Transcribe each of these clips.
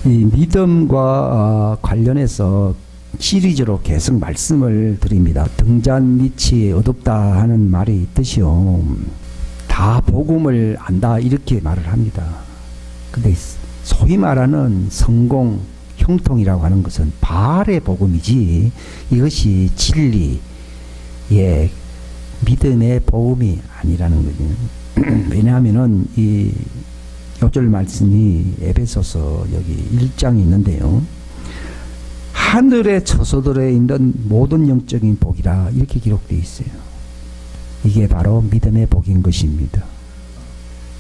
이 믿음과 관련해서 시리즈로 계속 말씀을 드립니다. 등잔 밑이 어둡다 하는 말이 있듯이요. 다 복음을 안다 이렇게 말을 합니다. 근데 소위 말하는 성공, 형통이라고 하는 것은 바알의 복음이지 이것이 진리의 믿음의 복음이 아니라는 거죠. 왜냐하면은 이 요절 말씀이 에베소서 여기 1장이 있는데요. 하늘의 처소들에 있는 모든 영적인 복이라 이렇게 기록되어 있어요. 이게 바로 믿음의 복인 것입니다.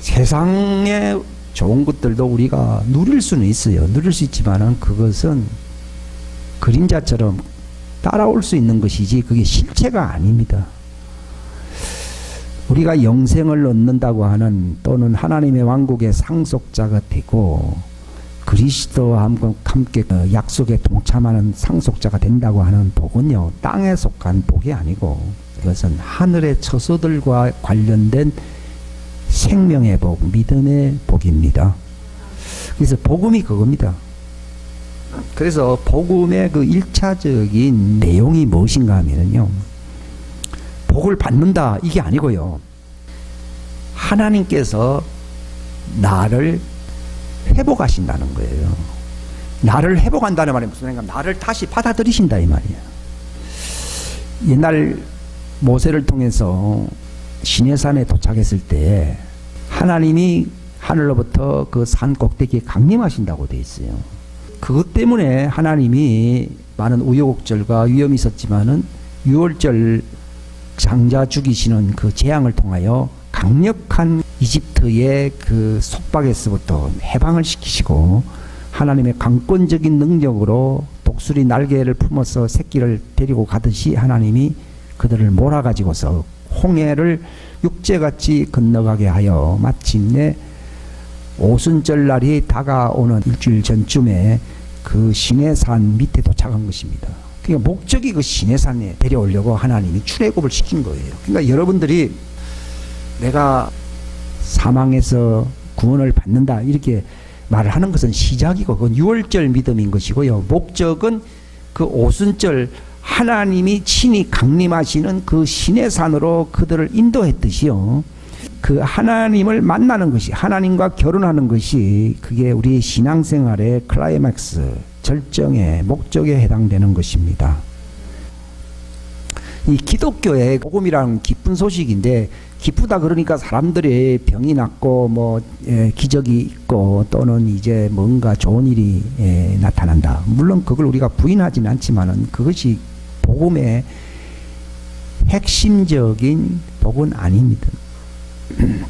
세상의 좋은 것들도 우리가 누릴 수는 있어요. 누릴 수 있지만은 그것은 그림자처럼 따라올 수 있는 것이지 그게 실체가 아닙니다. 우리가 영생을 얻는다고 하는 또는 하나님의 왕국의 상속자가 되고 그리스도와 함께 약속에 동참하는 상속자가 된다고 하는 복은요, 땅에 속한 복이 아니고 이것은 하늘의 처소들과 관련된 생명의 복, 믿음의 복입니다. 그래서 복음이 그겁니다. 그래서 복음의 그 1차적인 내용이 무엇인가 하면요, 복을 받는다 이게 아니고요, 하나님께서 나를 회복하신다는 거예요. 나를 회복한다는 말이 무슨 말인가? 나를 다시 받아들이신다 이 말이에요. 옛날 모세를 통해서 시내산에 도착했을 때 하나님이 하늘로부터 그 산 꼭대기에 강림하신다고 되어 있어요. 그것 때문에 하나님이 많은 우여곡절과 위험이 있었지만은 6월절 장자 죽이시는 그 재앙을 통하여 강력한 이집트의 그 속박에서부터 해방을 시키시고 하나님의 강권적인 능력으로 독수리 날개를 품어서 새끼를 데리고 가듯이 하나님이 그들을 몰아가지고서 홍해를 육재같이 건너가게 하여 마침내 오순절날이 다가오는 일주일 전쯤에 그 시내산 밑에 도착한 것입니다. 그러니까 목적이 그 시내산에 데려오려고 하나님이 출애굽을 시킨 거예요. 그러니까 여러분들이 내가 사망에서 구원을 받는다 이렇게 말을 하는 것은 시작이고 그건 6월절 믿음인 것이고요. 목적은 그 오순절 하나님이 친히 강림하시는 그 시내산으로 그들을 인도했듯이요. 그 하나님을 만나는 것이, 하나님과 결혼하는 것이 그게 우리의 신앙생활의 클라이맥스, 절정의 목적에 해당되는 것입니다. 이 기독교의 복음이라는 기쁜 소식인데, 기쁘다 그러니까 사람들의 병이 낫고 뭐 기적이 있고 또는 이제 뭔가 좋은 일이 나타난다. 물론 그걸 우리가 부인하지는 않지만은 그것이 복음의 핵심적인 복은 아닙니다.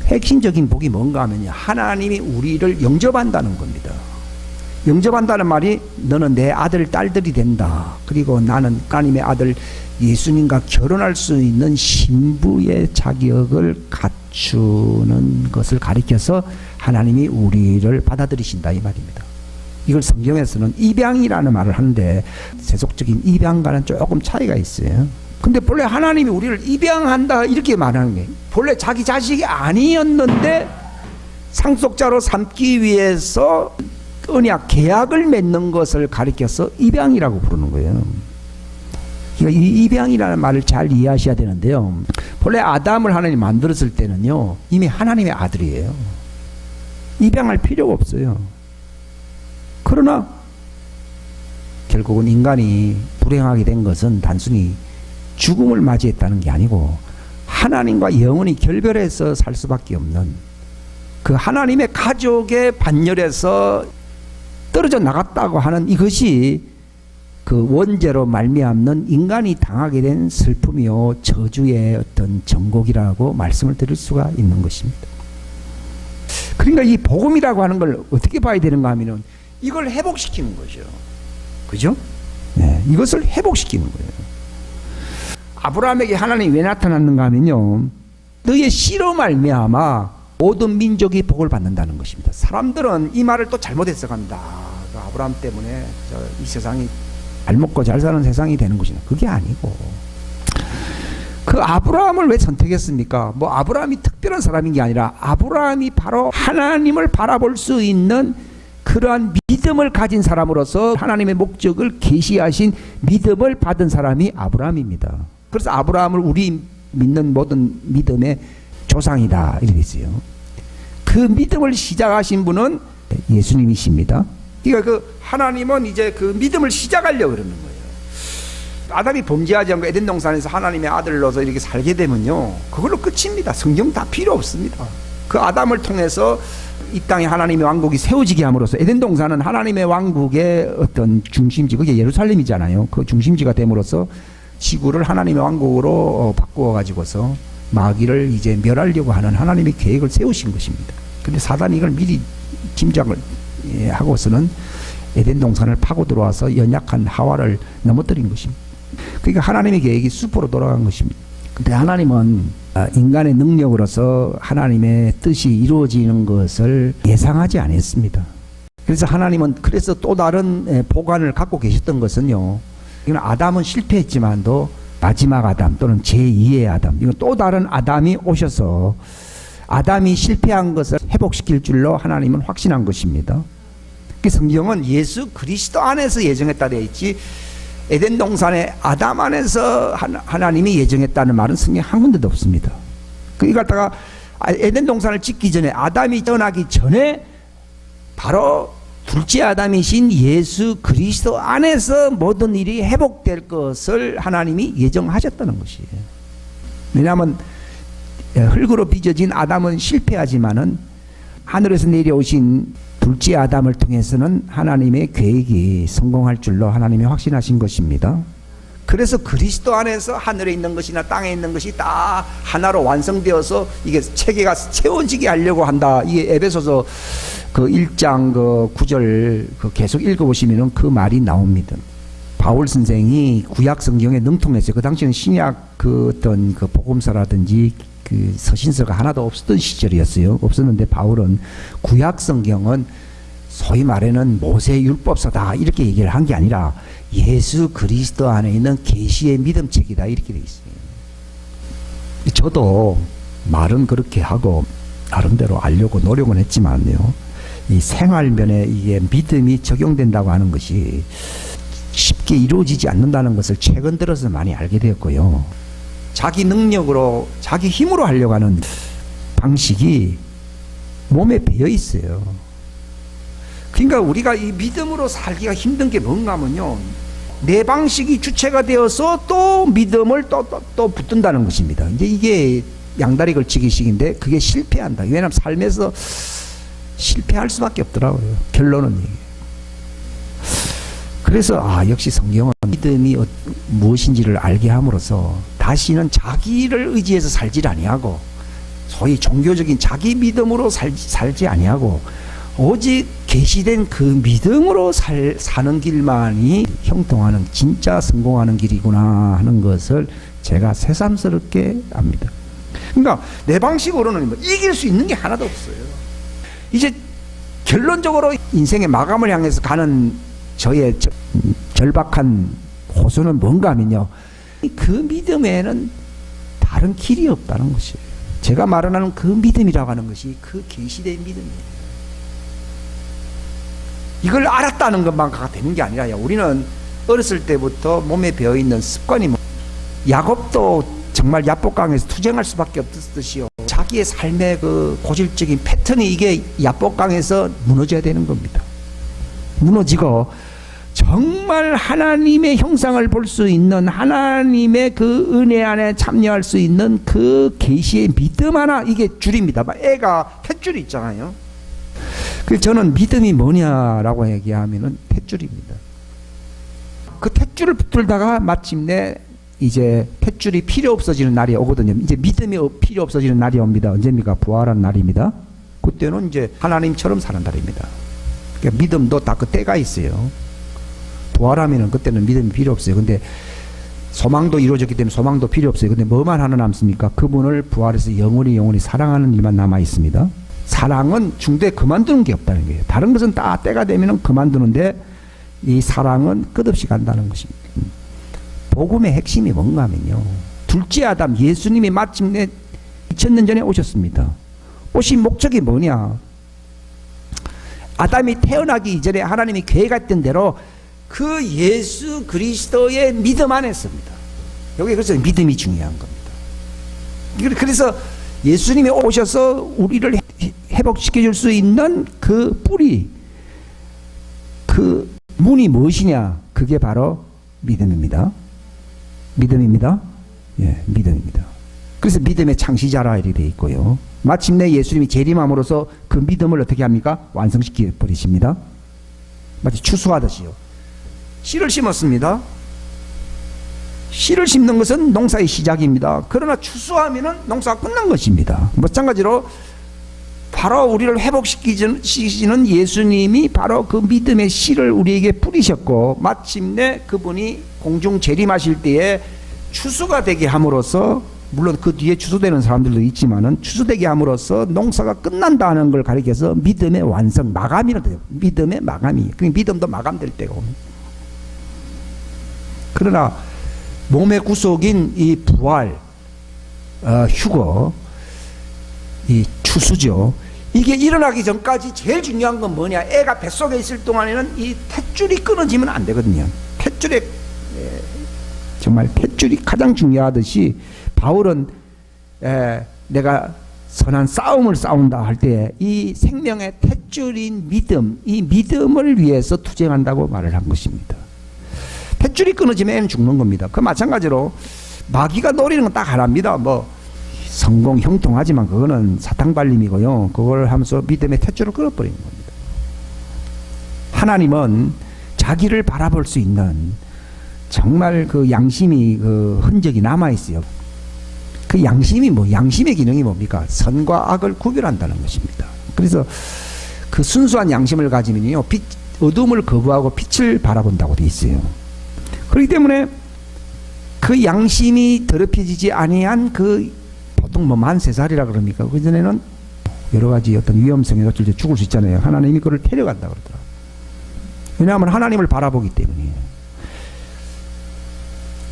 핵심적인 복이 뭔가 하면요, 하나님이 우리를 영접한다는 겁니다. 영접한다는 말이 너는 내 아들 딸들이 된다. 그리고 나는 하나님의 아들 예수님과 결혼할 수 있는 신부의 자격을 갖추는 것을 가리켜서 하나님이 우리를 받아들이신다 이 말입니다. 이걸 성경에서는 입양이라는 말을 하는데 세속적인 입양과는 조금 차이가 있어요. 근데 본래 하나님이 우리를 입양한다 이렇게 말하는 거예요. 본래 자기 자식이 아니었는데 상속자로 삼기 위해서 언약 계약을 맺는 것을 가리켜서 입양이라고 부르는 거예요. 그러니까 이 입양이라는 말을 잘 이해하셔야 되는데요, 본래 아담을 하나님이 만들었을 때는요 이미 하나님의 아들이에요. 입양할 필요가 없어요. 그러나 결국은 인간이 불행하게 된 것은 단순히 죽음을 맞이했다는 게 아니고 하나님과 영원히 결별해서 살 수밖에 없는 그 하나님의 가족의 반열에서 떨어져 나갔다고 하는 이것이 그 원죄로 말미암는 인간이 당하게 된 슬픔이요 저주의 어떤 정곡이라고 말씀을 드릴 수가 있는 것입니다. 그러니까 이 복음이라고 하는 걸 어떻게 봐야 되는가 하면은 이걸 회복시키는 거죠. 그죠? 네, 이것을 회복시키는 거예요. 아브라함에게 하나님이 왜 나타났는가 하면요, 너의 씨로 말미암아 모든 민족이 복을 받는다는 것입니다. 사람들은 이 말을 또 잘못 해석합니다. 아브라함 때문에 이 세상이 잘 먹고 잘 사는 세상이 되는 것이냐. 그게 아니고 그 아브라함을 왜 선택했습니까? 뭐 아브라함이 특별한 사람인 게 아니라 아브라함이 바로 하나님을 바라볼 수 있는 그러한 믿음을 가진 사람으로서 하나님의 목적을 계시하신 믿음을 받은 사람이 아브라함입니다. 그래서 아브라함을 우리 믿는 모든 믿음의 조상이다 이렇게 있어요. 그 믿음을 시작하신 분은 예수님이십니다. 그러니까 그 하나님은 이제 그 믿음을 시작하려고 그러는 거예요. 아담이 범죄하지 않고 에덴 동산에서 하나님의 아들로서 이렇게 살게 되면요, 그걸로 끝입니다. 성경 다 필요 없습니다. 그 아담을 통해서 이 땅에 하나님의 왕국이 세워지게 함으로써 에덴 동산은 하나님의 왕국의 어떤 중심지, 그게 예루살렘이잖아요. 그 중심지가 됨으로써 지구를 하나님의 왕국으로 바꾸어 가지고서 마귀를 이제 멸하려고 하는 하나님의 계획을 세우신 것입니다. 근데 사단이 이걸 미리 짐작을 하고서는 에덴 동산을 파고 들어와서 연약한 하와를 넘어뜨린 것입니다. 그러니까 하나님의 계획이 수포로 돌아간 것입니다. 근데 하나님은 인간의 능력으로서 하나님의 뜻이 이루어지는 것을 예상하지 않았습니다. 그래서 하나님은 그래서 또 다른 보관을 갖고 계셨던 것은요, 이건 아담은 실패했지만도 마지막 아담 또는 제2의 아담, 이건 또 다른 아담이 오셔서 아담이 실패한 것을 회복시킬 줄로 하나님은 확신한 것입니다. 그 성경은 예수 그리스도 안에서 예정했다 되어 있지, 에덴 동산의 아담 안에서 하나님이 예정했다는 말은 성경에 한 군데도 없습니다. 이걸 갖다가 에덴 동산을 짓기 전에, 아담이 떠나기 전에 바로 둘째 아담이신 예수 그리스도 안에서 모든 일이 회복될 것을 하나님이 예정하셨다는 것이에요. 왜냐하면 흙으로 빚어진 아담은 실패하지만은 하늘에서 내려오신 둘째 아담을 통해서는 하나님의 계획이 성공할 줄로 하나님이 확신하신 것입니다. 그래서 그리스도 안에서 하늘에 있는 것이나 땅에 있는 것이 다 하나로 완성되어서 이게 체계가 채워지게 하려고 한다. 이게 에베소서 그 1장 그 9절 그 계속 읽어보시면은 그 말이 나옵니다. 바울 선생이 구약 성경에 능통했어요. 그 당시에는 신약 그 어떤 그 복음서라든지 그 서신서가 하나도 없었던 시절이었어요. 없었는데 바울은 구약 성경은 소위 말하는 모세 율법서다 이렇게 얘기를 한 게 아니라 예수 그리스도 안에 있는 계시의 믿음책이다 이렇게 돼 있어요. 저도 말은 그렇게 하고 나름대로 알려고 노력은 했지만요, 이 생활면에 이게 믿음이 적용된다고 하는 것이 쉽게 이루어지지 않는다는 것을 최근 들어서 많이 알게 되었고요. 자기 능력으로 자기 힘으로 하려고 하는 방식이 몸에 배어 있어요. 그러니까 우리가 이 믿음으로 살기가 힘든 게 뭔가 하면요, 내 방식이 주체가 되어서 또 믿음을 또 붙든다는 것입니다. 이제 이게 양다리 걸치기식인데 그게 실패한다. 왜냐하면 삶에서 실패할 수밖에 없더라고요. 결론은 이게. 그래서 역시 성경은 믿음이 무엇인지를 알게 함으로써 다시는 자기를 의지해서 살지 아니하고 소위 종교적인 자기 믿음으로 살지 아니하고 오직 계시된 그 믿음으로 사는 길만이 형통하는 진짜 성공하는 길이구나 하는 것을 제가 새삼스럽게 압니다. 그러니까 내 방식으로는 이길 수 있는 게 하나도 없어요. 이제 결론적으로 인생의 마감을 향해서 가는 저의 절박한 호소는 뭔가 하면요, 그 믿음에는 다른 길이 없다는 것이에요. 제가 말하는 그 믿음이라고 하는 것이 그 계시된 믿음이에요. 이걸 알았다는 것만 되는 게 아니라 우리는 어렸을 때부터 몸에 배어있는 습관이 야곱도 정말 야복강에서 투쟁할 수밖에 없었듯이요, 자기의 삶의 그 고질적인 패턴이 이게 야복강에서 무너져야 되는 겁니다. 무너지고 정말 하나님의 형상을 볼 수 있는, 하나님의 그 은혜 안에 참여할 수 있는 그 계시의 믿음 하나, 이게 줄입니다. 애가 탯줄이 있잖아요. 그래서 저는 믿음이 뭐냐라고 얘기하면은 탯줄입니다. 그 탯줄을 붙들다가 마침내 이제 탯줄이 필요 없어지는 날이 오거든요. 이제 믿음이 필요 없어지는 날이 옵니다. 언제입니까? 부활한 날입니다. 그때는 이제 하나님처럼 사는 날입니다. 그러니까 믿음도 다 그 때가 있어요. 부활하면은 그때는 믿음이 필요 없어요. 근데 소망도 이루어졌기 때문에 소망도 필요 없어요. 근데 뭐만 하나 남습니까? 그분을 부활해서 영원히 사랑하는 일만 남아 있습니다. 사랑은 중도에 그만두는 게 없다는 거예요. 다른 것은 다 때가 되면은 그만두는데 이 사랑은 끝없이 간다는 것입니다. 복음의 핵심이 뭔가 하면요, 둘째 아담 예수님이 마침내 2000년 전에 오셨습니다. 오신 목적이 뭐냐? 아담이 태어나기 이전에 하나님이 계획했던 대로 그 예수 그리스도의 믿음 안에 있습니다. 여기 그래서 믿음이 중요한 겁니다. 그래서 예수님이 오셔서 우리를 회복시켜 줄 수 있는 그 뿌리, 그 문이 무엇이냐? 그게 바로 믿음입니다. 믿음입니다. 예, 믿음입니다. 그래서 믿음의 창시자라 이렇게 되어 있고요. 마침내 예수님이 재림함으로써 그 믿음을 어떻게 합니까? 완성시켜 버리십니다. 마치 추수하듯이요. 씨를 심었습니다. 씨를 심는 것은 농사의 시작입니다. 그러나 추수하면은 농사가 끝난 것입니다. 마찬가지로 바로 우리를 회복시키시는 예수님이 바로 그 믿음의 씨를 우리에게 뿌리셨고, 마침내 그분이 공중 재림하실 때에 추수가 되게 함으로써, 물론 그 뒤에 추수되는 사람들도 있지만은 추수되게 함으로써 농사가 끝난다는 걸 가리켜서 믿음의 완성, 마감이라 돼요. 믿음의 마감이. 그 믿음도 마감될 때고. 그러나 몸의 구속인 이 부활, 휴거, 이 추수죠. 이게 일어나기 전까지 제일 중요한 건 뭐냐? 애가 뱃속에 있을 동안에는 이 탯줄이 끊어지면 안 되거든요. 탯줄에 정말 탯줄이 가장 중요하듯이 바울은 내가 선한 싸움을 싸운다 할 때 이 생명의 탯줄인 믿음, 이 믿음을 위해서 투쟁한다고 말을 한 것입니다. 탯줄이 끊어지면 애는 죽는 겁니다. 그 마찬가지로 마귀가 노리는 건 딱 하나입니다. 뭐 성공 형통하지만 그거는 사탕 발림이고요. 그걸 하면서 믿음의 탯줄을 끊어버리는 겁니다. 하나님은 자기를 바라볼 수 있는 정말 그 양심이 그 흔적이 남아 있어요. 그 양심이 양심의 기능이 뭡니까? 선과 악을 구별한다는 것입니다. 그래서 그 순수한 양심을 가지면요, 어둠을 거부하고 빛을 바라본다고 돼 있어요. 그렇기 때문에 그 양심이 더럽혀지지 아니한 그 보통 만 3살이라 그럽니까? 그 전에는 여러 가지 어떤 위험성에 노출돼 죽을 수 있잖아요. 하나님이 그를 데려간다 그러더라. 왜냐하면 하나님을 바라보기 때문이에요.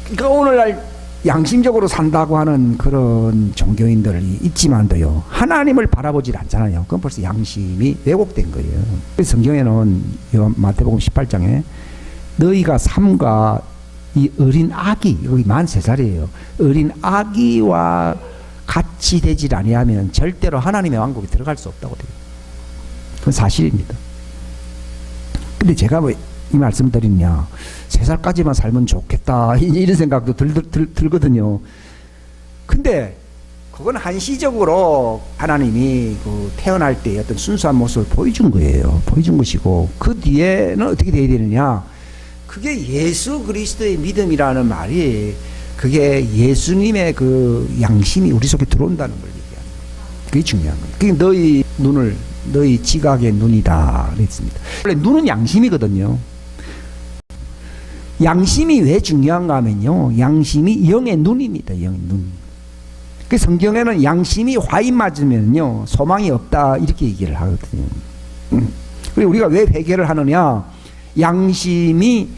그러니까 오늘날 양심적으로 산다고 하는 그런 종교인들이 있지만도요, 하나님을 바라보질 않잖아요. 그건 벌써 양심이 왜곡된 거예요. 성경에는 마태복음 18장에 너희가 삼가 이 어린 아기, 여기 만 3살이에요. 어린 아기와 같이 되질 아니하면 절대로 하나님의 왕국에 들어갈 수 없다고 돼요. 그건 사실입니다. 근데 제가 왜 이 말씀 드리냐, 3살까지만 살면 좋겠다 이런 생각도 들거든요. 근데 그건 한시적으로 하나님이 그 태어날 때 어떤 순수한 모습을 보여준 거예요. 보여준 것이고, 그 뒤에는 어떻게 돼야 되느냐, 그게 예수 그리스도의 믿음이라는 말이, 그게 예수님의 그 양심이 우리 속에 들어온다는 걸 얘기하는 거예요. 그게 중요한 거예요. 그게 너희 눈을, 너희 지각의 눈이다 그랬습니다. 원래 눈은 양심이거든요. 양심이 왜 중요한가 하면요, 양심이 영의 눈입니다. 영의 눈. 그 성경에는 양심이 화인 맞으면요 소망이 없다 이렇게 얘기를 하거든요. 그리고 우리가 왜 회개를 하느냐, 양심이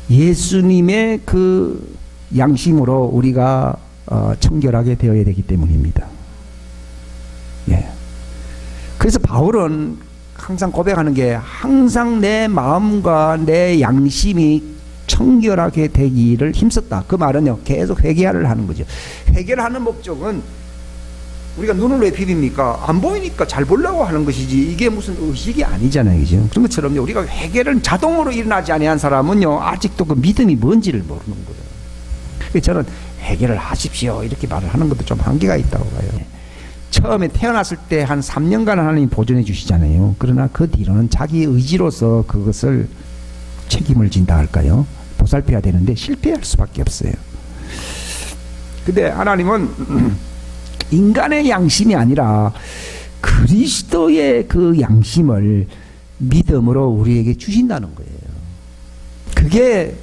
예수님의 그 양심으로 우리가 청결하게 되어야 되기 때문입니다. 예. 그래서 바울은 항상 고백하는 게, 항상 내 마음과 내 양심이 청결하게 되기를 힘썼다. 그 말은요, 계속 회개를 하는 거죠. 회개를 하는 목적은, 우리가 눈을 왜 비빕니까? 안 보이니까 잘 보려고 하는 것이지, 이게 무슨 의식이 아니잖아요. 그죠? 그런 것처럼요, 우리가 회개를 자동으로 일어나지 아니한 사람은요, 아직도 그 믿음이 뭔지를 모르는 거예요. 그래서 저는 회개를 하십시오 이렇게 말을 하는 것도 좀 한계가 있다고 봐요. 처음에 태어났을 때 한 3년간 하나님이 보존해 주시잖아요. 그러나 그 뒤로는 자기 의지로서 그것을 책임을 진다 할까요? 보살펴야 되는데 실패할 수밖에 없어요. 근데 하나님은 인간의 양심이 아니라 그리스도의 그 양심을 믿음으로 우리에게 주신다는 거예요. 그게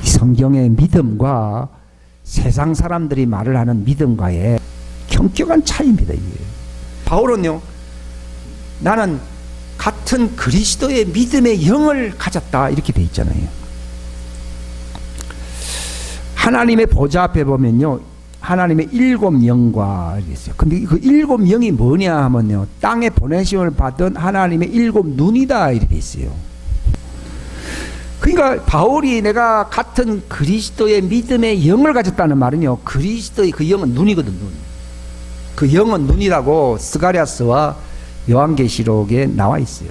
성경의 믿음과 세상 사람들이 말을 하는 믿음과의 현격한 차이입니다. 이게. 바울은요, 나는 같은 그리스도의 믿음의 영을 가졌다 이렇게 돼 있잖아요. 하나님의 보좌 앞에 보면요, 하나님의 일곱 영과 이랬어요. 근데 그 일곱 영이 뭐냐 하면요, 땅에 보내심을 받은 하나님의 일곱 눈이다 이렇게 있어요. 그러니까 바울이 내가 같은 그리스도의 믿음의 영을 가졌다는 말은요, 그리스도의 그 영은 눈이거든. 눈. 그 영은 눈이라고 스가랴서와 요한계시록에 나와 있어요.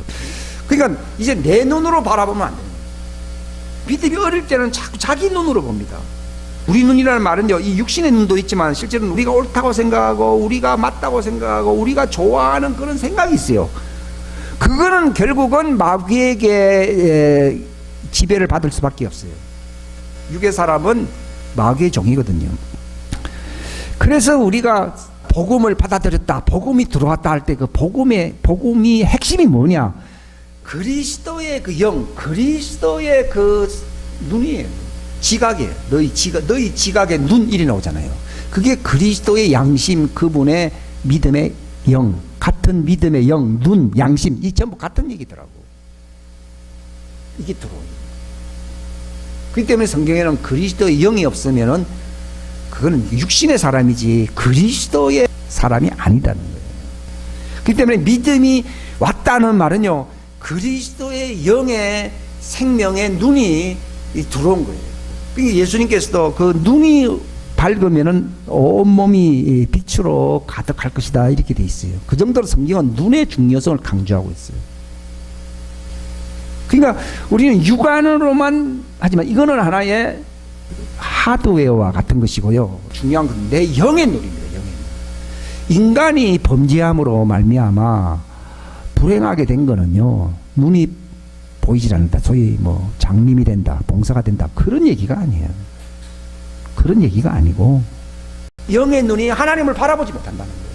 그러니까 이제 내 눈으로 바라보면 안 돼요. 믿음이 어릴 때는 자꾸 자기 눈으로 봅니다. 우리 눈이라는 말은요, 이 육신의 눈도 있지만 실제로는 우리가 옳다고 생각하고 우리가 맞다고 생각하고 우리가 좋아하는 그런 생각이 있어요. 그거는 결국은 마귀에게 지배를 받을 수밖에 없어요. 육의 사람은 마귀의 종이거든요. 그래서 우리가 복음을 받아들였다, 복음이 들어왔다 할 때 그 복음이 핵심이 뭐냐? 그리스도의 그 영, 그리스도의 그 눈이에요. 지각이에요. 너희 지각의 눈 일이 나오잖아요. 그게 그리스도의 양심, 그분의 믿음의 영, 같은 믿음의 영, 눈, 양심, 이 전부 같은 얘기더라고. 이게 들어오는. 그렇기 때문에 성경에는 그리스도의 영이 없으면은 그거는 육신의 사람이지 그리스도의 사람이 아니다는 거예요. 그렇기 때문에 믿음이 왔다는 말은요, 그리스도의 영의 생명의 눈이 들어온 거예요. 그러니까 예수님께서도 그 눈이 밝으면은 온몸이 빛으로 가득할 것이다 이렇게 돼 있어요. 그 정도로 성경은 눈의 중요성을 강조하고 있어요. 그러니까 우리는 육안으로만 하지만 이거는 하나의 하드웨어와 같은 것이고요. 중요한 건 내 영의 눈입니다. 영의 눈. 인간이 범죄함으로 말미암아 불행하게 된 거는요, 눈이 보이질 않는다. 소위 뭐 장님이 된다, 봉사가 된다, 그런 얘기가 아니에요. 그런 얘기가 아니고 영의 눈이 하나님을 바라보지 못한다는 거예요.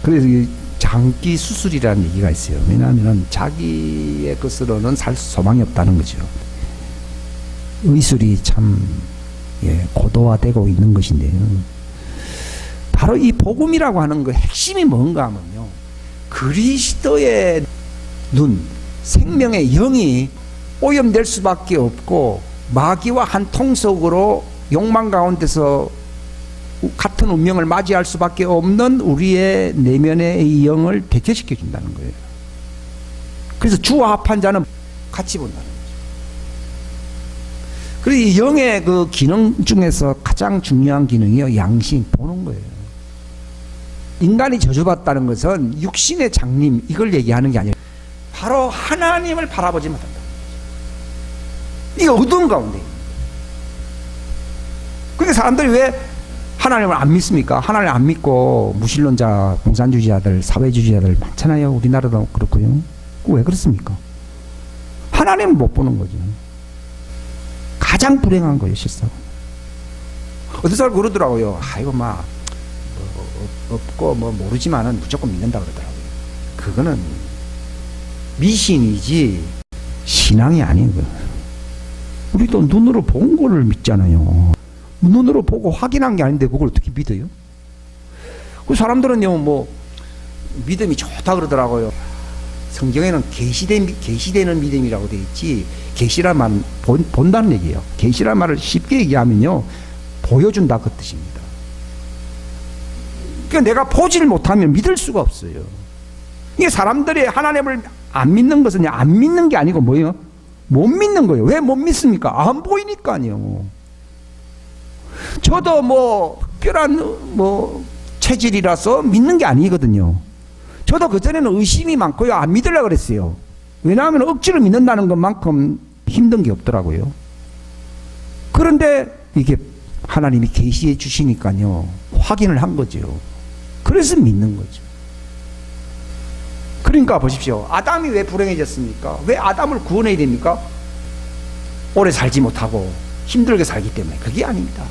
그래서 이 장기 수술이라는 얘기가 있어요. 왜냐하면 자기의 것으로는 살 소망이 없다는 거죠. 의술이 참 고도화되고 있는 것인데요. 바로 이 복음이라고 하는 그 핵심이 뭔가 하면요, 그리스도의 눈, 생명의 영이 오염될 수밖에 없고 마귀와 한 통속으로 욕망 가운데서 같은 운명을 맞이할 수밖에 없는 우리의 내면의 영을 대체시켜 준다는 거예요. 그래서 주와 합한 자는 같이 본다는 거죠. 그래서 이 영의 그 기능 중에서 가장 중요한 기능이요, 양심, 보는 거예요. 인간이 저주받다는 것은 육신의 장님 이걸 얘기하는 게 아니라 바로 하나님을 바라보지 못한다. 이게 어두운 가운데. 그러니까 사람들이 왜 하나님을 안 믿습니까? 하나님을 안 믿고 무신론자, 공산주의자들, 사회주의자들 많잖아요. 우리나라도 그렇고요. 왜 그렇습니까? 하나님을 못 보는 거죠. 가장 불행한 거예요, 실상. 어떤 사람 그러더라고요. 아이고, 없고 모르지만은 무조건 믿는다 그러더라고요. 그거는 미신이지 신앙이 아닌 거예요. 우리도 눈으로 본 거를 믿잖아요. 눈으로 보고 확인한 게 아닌데 그걸 어떻게 믿어요? 그 사람들은요, 믿음이 좋다 그러더라고요. 성경에는 계시되는 믿음이라고 되어 있지, 계시란 말은 본다는 얘기예요. 계시란 말을 쉽게 얘기하면요, 보여준다 그 뜻입니다. 그러니까 내가 보지를 못하면 믿을 수가 없어요. 이게 사람들이 하나님을 안 믿는 것은 안 믿는 게 아니고 뭐예요? 못 믿는 거예요. 왜 못 믿습니까? 안 보이니까요. 저도 특별한 체질이라서 믿는 게 아니거든요. 저도 그전에는 의심이 많고요, 안 믿으려고 그랬어요. 왜냐하면 억지로 믿는다는 것만큼 힘든 게 없더라고요. 그런데 이게 하나님이 계시해 주시니까요, 확인을 한 거죠. 그래서 믿는 거죠. 그러니까 보십시오. 아담이 왜 불행해졌습니까? 왜 아담을 구원해야 됩니까? 오래 살지 못하고 힘들게 살기 때문에. 그게 아닙니다.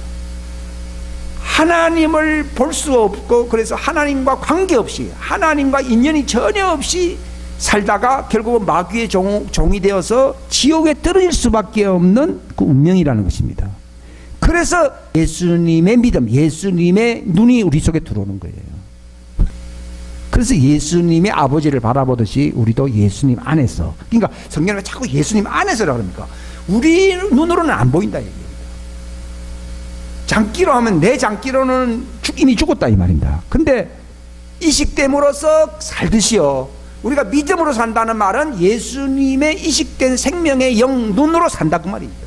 하나님을 볼 수 없고, 그래서 하나님과 관계없이, 하나님과 인연이 전혀 없이 살다가 결국은 마귀의 종이 되어서 지옥에 떨어질 수밖에 없는 그 운명이라는 것입니다. 그래서 예수님의 믿음, 예수님의 눈이 우리 속에 들어오는 거예요. 그래서 예수님의 아버지를 바라보듯이 우리도 예수님 안에서, 그러니까 성경은 자꾸 예수님 안에서라고 합니까? 우리 눈으로는 안 보인다 얘기입니다. 장기로 하면 내 장기로는 이미 죽었다 이 말입니다. 근데 이식됨으로써 살듯이요, 우리가 믿음으로 산다는 말은 예수님의 이식된 생명의 영 눈으로 산다 그 말입니다.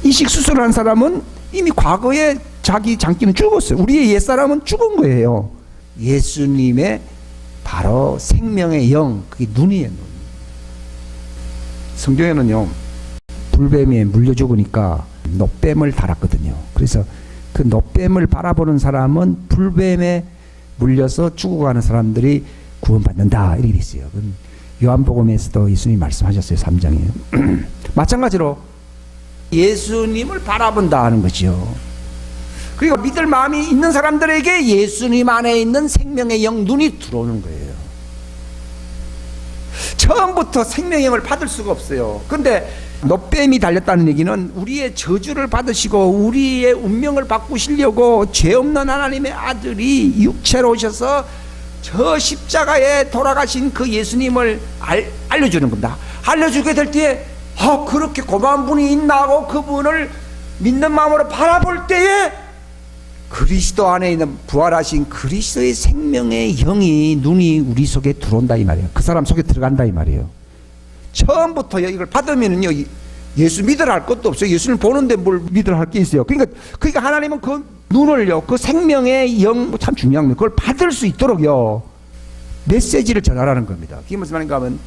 이식 수술한 사람은 이미 과거에 자기 장기는 죽었어요. 우리의 옛사람은 죽은 거예요. 예수님의 바로 생명의 영, 그게 눈이에요. 눈. 성경에는요, 불뱀에 물려 죽으니까 놋뱀을 달았거든요. 그래서 그 놋뱀을 바라보는 사람은 불뱀에 물려서 죽어가는 사람들이 구원받는다 이렇게 돼 있어요. 요한복음에서도 예수님이 말씀하셨어요. 3장에. 마찬가지로 예수님을 바라본다 하는 거죠. 그리고 믿을 마음이 있는 사람들에게 예수님 안에 있는 생명의 영 눈이 들어오는 거예요. 처음부터 생명의 영을 받을 수가 없어요. 근데 놋뱀이 달렸다는 얘기는 우리의 저주를 받으시고 우리의 운명을 바꾸시려고 죄 없는 하나님의 아들이 육체로 오셔서 저 십자가에 돌아가신 그 예수님을 알려주는 겁니다. 알려주게 될 때에 그렇게 고마운 분이 있나 하고 그분을 믿는 마음으로 바라볼 때에 그리스도 안에 있는 부활하신 그리스도의 생명의 영이 눈이 우리 속에 들어온다 이 말이에요. 그 사람 속에 들어간다 이 말이에요. 처음부터 이걸 받으면은요, 예수 믿으라 할 것도 없어요. 예수님 보는데 뭘 믿으라 할 게 있어요. 그러니까 하나님은 그 눈을요, 그 생명의 영, 참 중요한 거예요. 그걸 받을 수 있도록요, 메시지를 전하라는 겁니다. 그게 무슨 말인가 하면,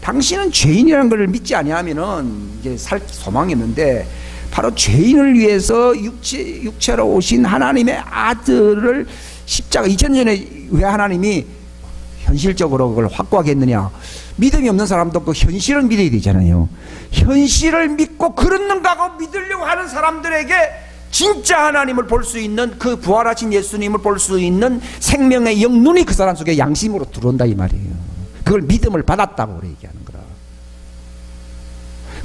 당신은 죄인이라는 걸 믿지 아니하면은 이제 살 소망이 없는데, 바로 죄인을 위해서 육체로 오신 하나님의 아들을 십자가 2000년 전에 왜 하나님이 현실적으로 그걸 확고하게 했느냐. 믿음이 없는 사람도 그 현실을 믿어야 되잖아요. 현실을 믿고 그렇는가 하고 믿으려고 하는 사람들에게 진짜 하나님을 볼 수 있는, 그 부활하신 예수님을 볼 수 있는 생명의 영 눈이 그 사람 속에 양심으로 들어온다 이 말이에요. 그걸 믿음을 받았다고 그래 얘기하는 거라.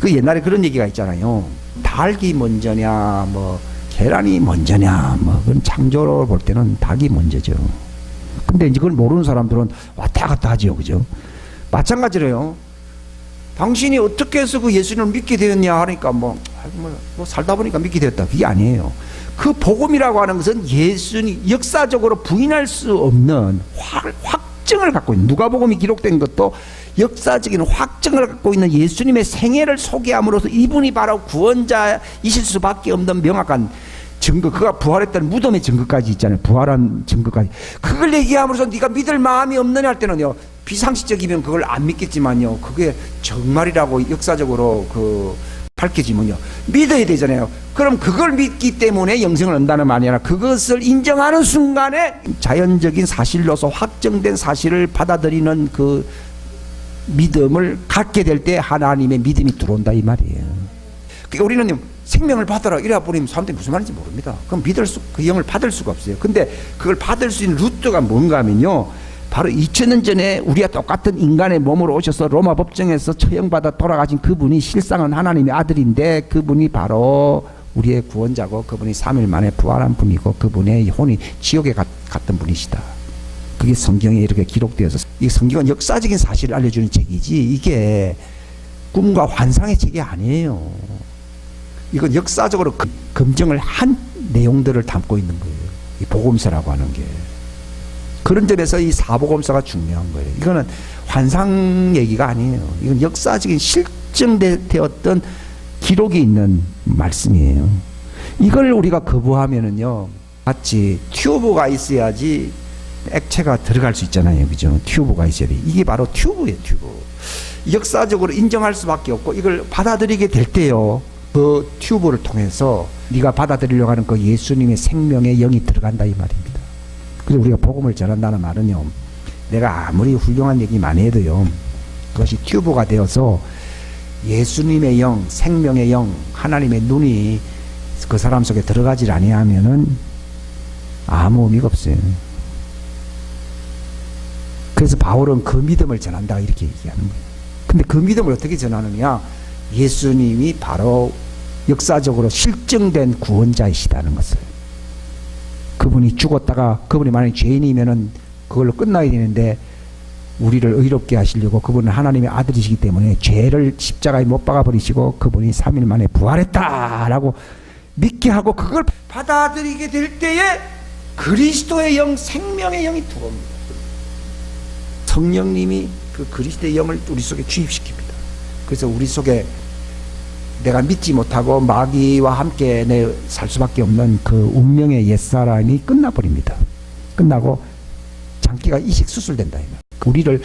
그 옛날에 그런 얘기가 있잖아요. 닭이 먼저냐 뭐 계란이 먼저냐, 뭐 그건 창조로 볼 때는 닭이 먼저죠. 근데 이제 그걸 모르는 사람들은 왔다 갔다 하지요. 그죠? 마찬가지로요. 당신이 어떻게 해서 그 예수님을 믿게 되었냐 하니까 뭐 살다 보니까 믿게 되었다. 그게 아니에요. 그 복음이라고 하는 것은 예수님 역사적으로 부인할 수 없는 확증을 갖고 있는, 누가복음이 기록된 것도 역사적인 확증을 갖고 있는 예수님의 생애를 소개함으로써 이분이 바로 구원자이실 수밖에 없는 명확한 증거, 그가 부활했다는 무덤의 증거까지 있잖아요. 부활한 증거까지. 그걸 얘기함으로써 네가 믿을 마음이 없느냐 할 때는요, 비상식적이면 그걸 안 믿겠지만요, 그게 정말이라고 역사적으로 밝혀지면요, 믿어야 되잖아요. 그럼 그걸 믿기 때문에 영생을 얻는다는 말이 아니라 그것을 인정하는 순간에 자연적인 사실로서 확정된 사실을 받아들이는 그 믿음을 갖게 될 때 하나님의 믿음이 들어온다 이 말이에요. 그러니까 우리는 생명을 받아라 이래 버리면 사람들이 무슨 말인지 모릅니다. 그럼 그 영을 받을 수가 없어요. 근데 그걸 받을 수 있는 루트가 뭔가 하면요, 바로 2000년 전에 우리와 똑같은 인간의 몸으로 오셔서 로마 법정에서 처형받아 돌아가신 그분이 실상은 하나님의 아들인데, 그분이 바로 우리의 구원자고 그분이 3일 만에 부활한 분이고 그분의 혼이 지옥에 갔던 분이시다. 그게 성경에 이렇게 기록되어서, 이 성경은 역사적인 사실을 알려주는 책이지 이게 꿈과 환상의 책이 아니에요. 이건 역사적으로 검증을 한 내용들을 담고 있는 거예요. 이 복음서라고 하는 게. 그런 점에서 이 사복음서가 중요한 거예요. 이거는 환상 얘기가 아니에요. 이건 역사적인 실증되었던 기록이 있는 말씀이에요. 이걸 우리가 거부하면은요, 마치 튜브가 있어야지 액체가 들어갈 수 있잖아요. 그죠? 튜브가 있어야 돼. 이게 바로 튜브예요, 튜브. 역사적으로 인정할 수밖에 없고, 이걸 받아들이게 될 때요, 그 튜브를 통해서 네가 받아들이려고 하는 그 예수님의 생명의 영이 들어간다 이 말입니다. 그래서 우리가 복음을 전한다는 말은요, 내가 아무리 훌륭한 얘기 많이 해도요, 그것이 튜브가 되어서 예수님의 영, 생명의 영, 하나님의 눈이 그 사람 속에 들어가질 아니하면은 아무 의미가 없어요. 그래서 바울은 그 믿음을 전한다 이렇게 얘기하는 거예요. 근데 그 믿음을 어떻게 전하느냐? 예수님이 바로 역사적으로 실증된 구원자이시다는 것을, 그분이 죽었다가 그분이 만약에 죄인이면은 그걸로 끝나야 되는데 우리를 의롭게 하시려고 그분은 하나님의 아들이시기 때문에 죄를 십자가에 못 박아 버리시고 그분이 3일 만에 부활했다라고 믿게 하고 그걸 받아들이게 될 때에 그리스도의 영, 생명의 영이 들어옵니다. 성령님이 그 그리스도의 영을 우리 속에 주입시킵니다. 그래서 우리 속에 내가 믿지 못하고 마귀와 함께 내 살 수밖에 없는 그 운명의 옛사람이 끝나버립니다. 끝나고 장기가 이식 수술된다. 우리를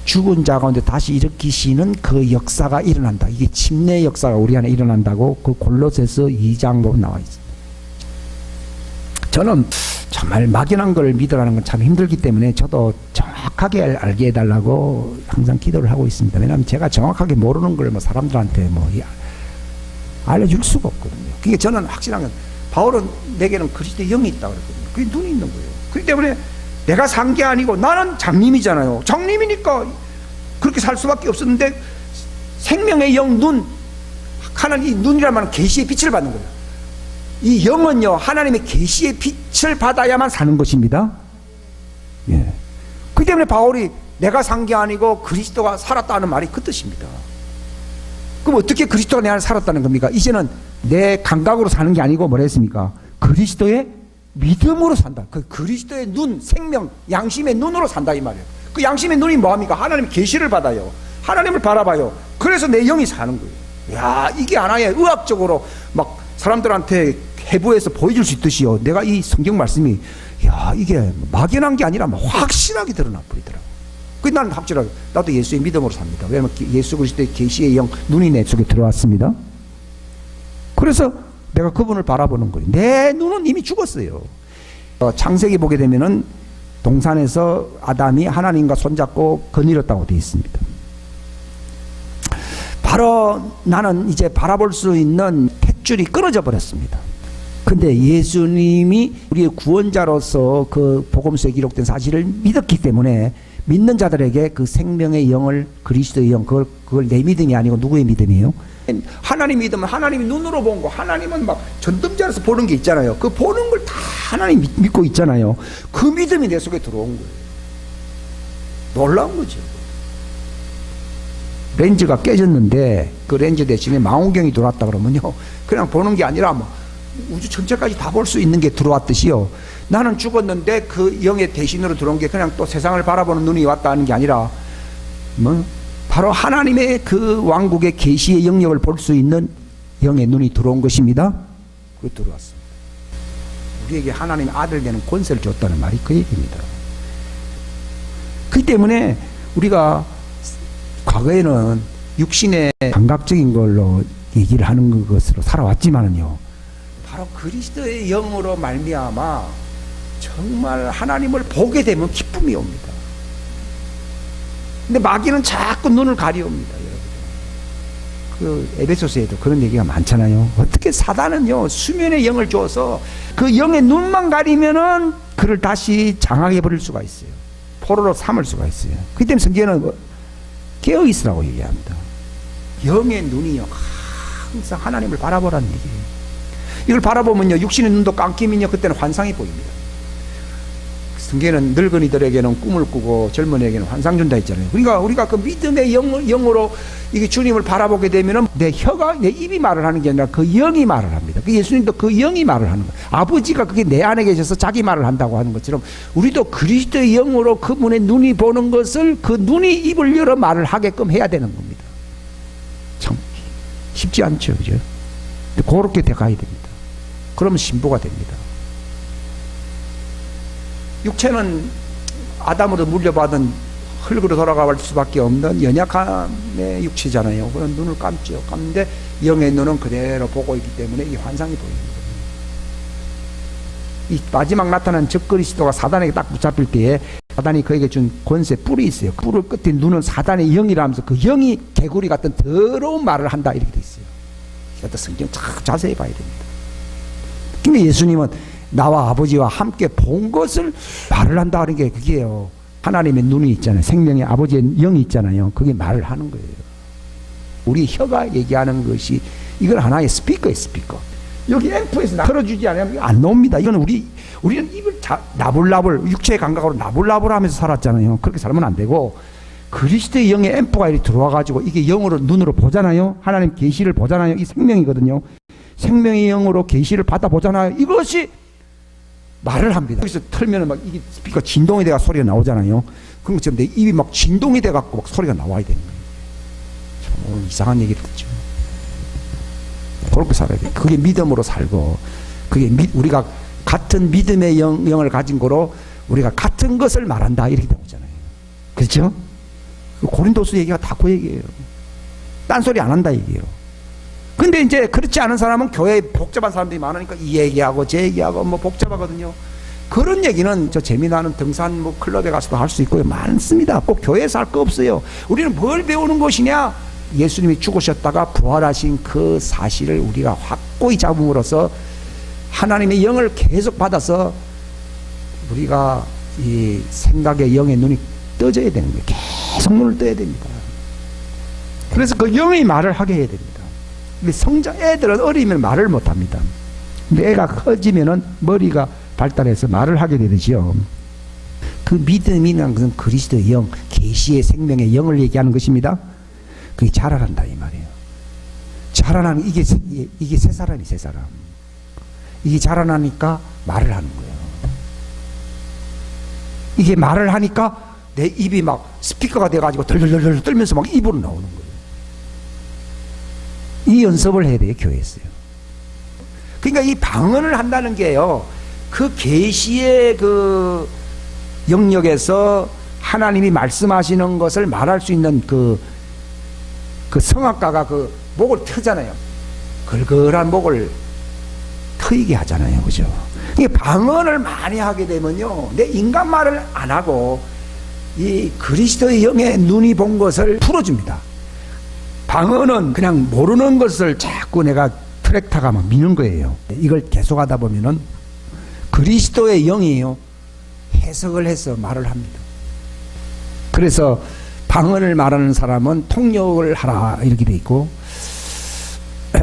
죽은 자 가운데 다시 일으키시는 그 역사가 일어난다. 이게 침례 역사가 우리 안에 일어난다고 그 골로새서 2장 보면 나와 있습니다. 저는 정말 막연한 걸 믿으라는 건 참 힘들기 때문에 저도 정확하게 알게 해달라고 항상 기도를 하고 있습니다. 왜냐하면 제가 정확하게 모르는 걸 뭐 사람들한테 뭐 알려줄 수가 없거든요. 그게 저는 확실한 건 바울은 내게는 그리스도의 영이 있다고 그랬거든요. 그게 눈이 있는 거예요. 그렇기 때문에 내가 산 게 아니고 나는 장님이잖아요. 장님이니까 그렇게 살 수밖에 없었는데 생명의 영 눈, 하나님 이 눈이란 말은 계시의 빛을 받는 거예요. 이 영은요 하나님의 계시의 빛을 받아야만 사는 것입니다. 예. 그렇기 때문에 바울이 내가 산 게 아니고 그리스도가 살았다는 말이 그 뜻입니다. 그럼 어떻게 그리스도가 내 안에 살았다는 겁니까? 이제는 내 감각으로 사는 게 아니고 뭐라 했습니까? 그리스도의 믿음으로 산다. 그 그리스도의 눈, 생명, 양심의 눈으로 산다 이 말이에요. 그 양심의 눈이 뭐합니까? 하나님의 계시를 받아요. 하나님을 바라봐요. 그래서 내 영이 사는 거예요. 야, 이게 하나의 의학적으로 막 사람들한테 해부해서 보여줄 수 있듯이요. 내가 이 성경 말씀이 야, 이게 막연한 게 아니라 확실하게 드러나 버리더라고. 그 나는 확실하게 나도 예수의 믿음으로 삽니다. 왜냐하면 예수 그리스도의 계시의 영 눈이 내 속에 들어왔습니다. 그래서 내가 그분을 바라보는 거예요. 내 눈은 이미 죽었어요. 창세기 보게 되면은 동산에서 아담이 하나님과 손잡고 거닐었다고 되어 있습니다. 바로 나는 이제 바라볼 수 있는 탯줄이 끊어져 버렸습니다. 근데 예수님이 우리의 구원자로서 그 복음서에 기록된 사실을 믿었기 때문에 믿는 자들에게 그 생명의 영을 그리스도의 영 그걸 내 믿음이 아니고 누구의 믿음이에요? 하나님 믿으면 하나님이 눈으로 본 거, 하나님은 막 전등자로서 보는 게 있잖아요. 그 보는 걸 다 하나님 믿고 있잖아요. 그 믿음이 내 속에 들어온 거예요. 놀라운 거죠. 렌즈가 깨졌는데 그 렌즈 대신에 망원경이 들어왔다 그러면요, 그냥 보는 게 아니라 뭐 우주 전체까지 다 볼 수 있는 게 들어왔듯이요. 나는 죽었는데 그 영의 대신으로 들어온 게 그냥 또 세상을 바라보는 눈이 왔다는 게 아니라 뭐 바로 하나님의 그 왕국의 계시의 영역을 볼 수 있는 영의 눈이 들어온 것입니다. 그게 들어왔습니다. 우리에게 하나님의 아들 되는 권세를 줬다는 말이 그 얘기입니다. 그렇기 때문에 우리가 과거에는 육신의 감각적인 걸로 얘기를 하는 것으로 살아왔지만은요, 바로 그리스도의 영으로 말미암아 정말 하나님을 보게 되면 기쁨이 옵니다. 근데 마귀는 자꾸 눈을 가려옵니다, 여러분. 그 에베소서에도 그런 얘기가 많잖아요. 어떻게 사단은요 수면의 영을 줘서 그 영의 눈만 가리면은 그를 다시 장악해 버릴 수가 있어요. 포로로 삼을 수가 있어요. 그 때문에 성경에는 깨어 있으라고 얘기합니다. 영의 눈이요 항상 하나님을 바라보라는 얘기예요. 이걸 바라보면요 육신의 눈도 깜기면요 그때는 환상이 보입니다. 성경에는 늙은이들에게는 꿈을 꾸고 젊은이에게는 환상 준다 했잖아요. 그러니까 우리가 그 믿음의 영으로 이게 주님을 바라보게 되면은 내 입이 말을 하는 게 아니라 그 영이 말을 합니다. 그 예수님도 그 영이 말을 하는 거예요. 아버지가 그게 내 안에 계셔서 자기 말을 한다고 하는 것처럼 우리도 그리스도의 영으로 그분의 눈이 보는 것을 그 눈이 입을 열어 말을 하게끔 해야 되는 겁니다. 참 쉽지 않죠, 그죠? 그렇게 돼 가야 됩니다. 그러면 신부가 됩니다. 육체는 아담으로 물려받은 흙으로 돌아갈 수밖에 없는 연약함의 육체잖아요. 그런 눈을 감죠. 감는데 영의 눈은 그대로 보고 있기 때문에 이 환상이 보입니다. 이 마지막 나타난 적그리스도가 사단에게 딱 붙잡힐 때에 사단이 그에게 준 권세 뿔이 있어요. 그 뿔을 끝에 눈은 사단의 영이라면서 그 영이 개구리 같은 더러운 말을 한다 이렇게 돼 있어요. 이것도 성경 참 자세히 봐야 됩니다. 근데 예수님은 나와 아버지와 함께 본 것을 말을 한다 하는 게 그게요. 하나님의 눈이 있잖아요. 생명의 아버지의 영이 있잖아요. 그게 말을 하는 거예요. 우리 혀가 얘기하는 것이 이건 하나의 스피커예요. 스피커. 여기 앰프에서 틀어주지 않으면 안 나옵니다. 이건 우리는 입을 나불나불 육체의 감각으로 나불나불 하면서 살았잖아요. 그렇게 살면 안 되고 그리스도의 영의 앰프가 이렇게 들어와 가지고 이게 영으로 눈으로 보잖아요. 하나님 계시를 보잖아요. 이 생명이거든요. 생명의 영으로 계시를 받아보잖아요. 이것이 말을 합니다. 여기서 틀면 막 이게 스피커 진동이 돼가 소리가 나오잖아요. 그런 것처럼 내 입이 막 진동이 돼갖고 막 소리가 나와야 되는 거예요. 참 오늘 이상한 얘기를 듣죠. 그렇게 살아야 돼. 그게 믿음으로 살고, 그게 우리가 같은 믿음의 영을 가진 거로 우리가 같은 것을 말한다 이렇게 나오잖아요. 그렇죠? 고린도서 얘기가 다 그 얘기예요. 딴소리 안 한다 얘기예요. 근데 이제 그렇지 않은 사람은 교회에 복잡한 사람들이 많으니까 이 얘기하고 저 얘기하고 뭐 복잡하거든요. 그런 얘기는 저 재미나는 등산 뭐 클럽에 가서도 할 수 있고요. 많습니다. 꼭 교회에서 할 거 없어요. 우리는 뭘 배우는 것이냐? 예수님이 죽으셨다가 부활하신 그 사실을 우리가 확고히 잡음으로써 하나님의 영을 계속 받아서 우리가 이 생각의 영의 눈이 떠져야 되는 거예요. 계속 눈을 떠야 됩니다. 그래서 그 영의 말을 하게 해야 됩니다. 성장 애들은 어리면 말을 못합니다. 근데 애가 커지면은 머리가 발달해서 말을 하게 되지요. 그 믿음이라는 것은 그리스도의 영, 계시의 생명의 영을 얘기하는 것입니다. 그게 자라난다 이 말이에요. 자라나는 이게 새 사람이 새 사람. 이게 자라나니까 말을 하는 거예요. 이게 말을 하니까 내 입이 막 스피커가 돼가지고 덜덜덜 떨면서 막 입으로 나오는 거예요. 이 연습을 해야 돼요, 교회에서요. 그러니까 이 방언을 한다는 게요, 그 계시의 그 영역에서 하나님이 말씀하시는 것을 말할 수 있는 그 성악가가 그 목을 트잖아요. 걸걸한 목을 트이게 하잖아요, 그죠? 이 방언을 많이 하게 되면요, 내 인간 말을 안 하고 이 그리스도의 영의 눈이 본 것을 풀어줍니다. 방언은 그냥 모르는 것을 자꾸 내가 트랙타가 막 미는 거예요. 이걸 계속하다 보면은 그리스도의 영이요, 해석을 해서 말을 합니다. 그래서 방언을 말하는 사람은 통역을 하라 이렇게 돼 있고,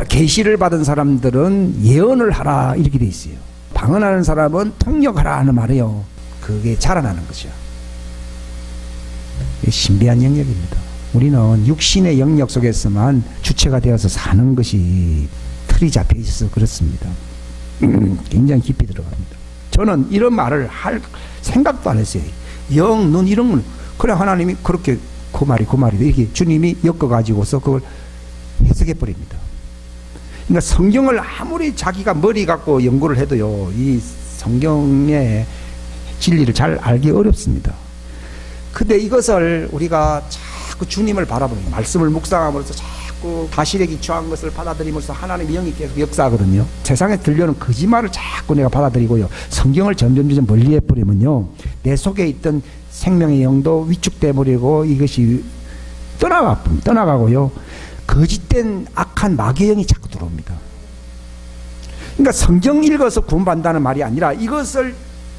계시를 받은 사람들은 예언을 하라 이렇게 돼 있어요. 방언하는 사람은 통역하라 하는 말이에요. 그게 자라나는 거죠. 신비한 영역입니다. 우리는 육신의 영역 속에서만 주체가 되어서 사는 것이 틀이 잡혀 있어서 그렇습니다. 굉장히 깊이 들어갑니다. 저는 이런 말을 할 생각도 안 했어요. 영, 눈 이런 건 그래 하나님이 그렇게 그 말이 이렇게 주님이 엮어가지고서 그걸 해석해 버립니다. 그러니까 성경을 아무리 자기가 머리 갖고 연구를 해도요, 이 성경의 진리를 잘 알기 어렵습니다. 근데 이것을 우리가 자꾸 주님을 바라보는, 말씀을 묵상함으로써 자꾸 사실에 기초한 것을 받아들이면서 하나님의 영이 계속 역사하거든요. 세상에 들려오는 거짓말을 자꾸 내가 받아들이고요, 성경을 점점 멀리 해버리면요, 내 속에 있던 생명의 영도 위축돼 버리고 이것이 떠나가고요, 거짓된 악한 마귀의 영이 자꾸 들어옵니다. 그러니까 성경 읽어서 구원받는다는 말이 아니라 이것을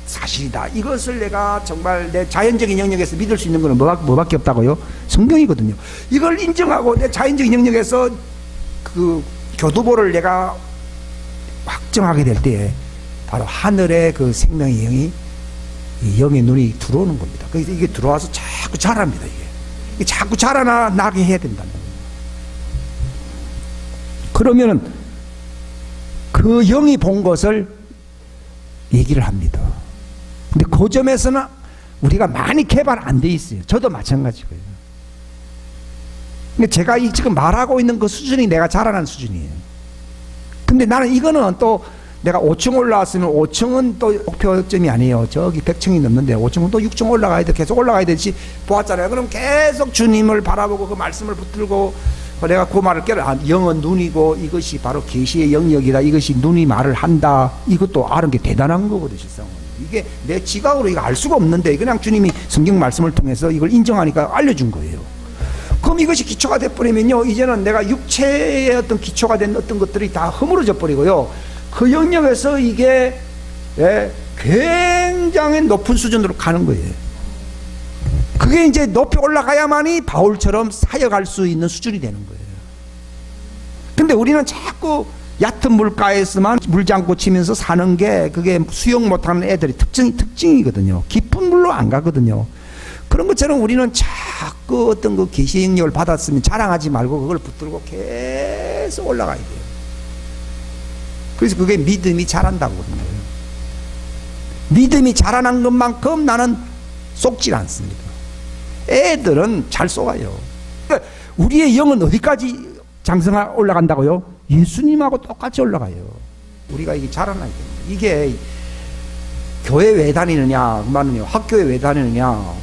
사실이다, 이것을 내가 정말 내 자연적인 영역에서 믿을 수 있는 것은 뭐밖에 없다고요? 성경이거든요. 이걸 인정하고 내 자연적인 영역에서 그 교두보를 내가 확정하게 될 때에 바로 하늘의 그 생명의 영이, 이 영의 눈이 들어오는 겁니다. 그래서 이게 들어와서 자꾸 자랍니다. 이게 자꾸 자라나게 해야 된다는 거예요. 그러면은 그 영이 본 것을 얘기를 합니다. 근데 그 점에서는 우리가 많이 개발 안 돼 있어요. 저도 마찬가지고요. 근데 제가 지금 말하고 있는 그 수준이 내가 자라난 수준이에요. 근데 나는 이거는 또 내가 5층 올라왔으면 5층은 또 목표점이 아니에요. 저기 100층이 넘는데 5층은 또 6층 올라가야 돼. 계속 올라가야 되지 보았잖아요. 그럼 계속 주님을 바라보고 그 말씀을 붙들고 내가 그 말을 깨라. 영은 눈이고 이것이 바로 계시의 영역이다. 이것이 눈이 말을 한다. 이것도 아는 게 대단한 거거든요, 실상은. 이게 내 지각으로 이거 알 수가 없는데 그냥 주님이 성경 말씀을 통해서 이걸 인정하니까 알려준 거예요. 그럼 이것이 기초가 돼버리면요, 이제는 내가 육체의 어떤 기초가 된 어떤 것들이 다 허물어져 버리고요, 그 영역에서 이게 굉장히 높은 수준으로 가는 거예요. 그게 이제 높이 올라가야만이 바울처럼 사역할 수 있는 수준이 되는 거예요. 근데 우리는 자꾸 얕은 물가에서만 물장구 치면서 사는 게 그게 수영 못하는 애들이 특징이거든요. 깊은 물로 안 가거든요. 그런 것처럼 우리는 자꾸 어떤 그 계시의 영역을 받았으면 자랑하지 말고 그걸 붙들고 계속 올라가야 돼요. 그래서 그게 믿음이 자란다고 그러는 거예요. 믿음이 자라난 것만큼 나는 속질 않습니다. 애들은 잘 속아요. 그러니까 우리의 영은 어디까지 장성하 올라간다고요? 예수님하고 똑같이 올라가요. 우리가 이게 자라나야 됩니다. 이게 교회 왜 다니느냐, 그만은요, 학교에 왜 다니느냐,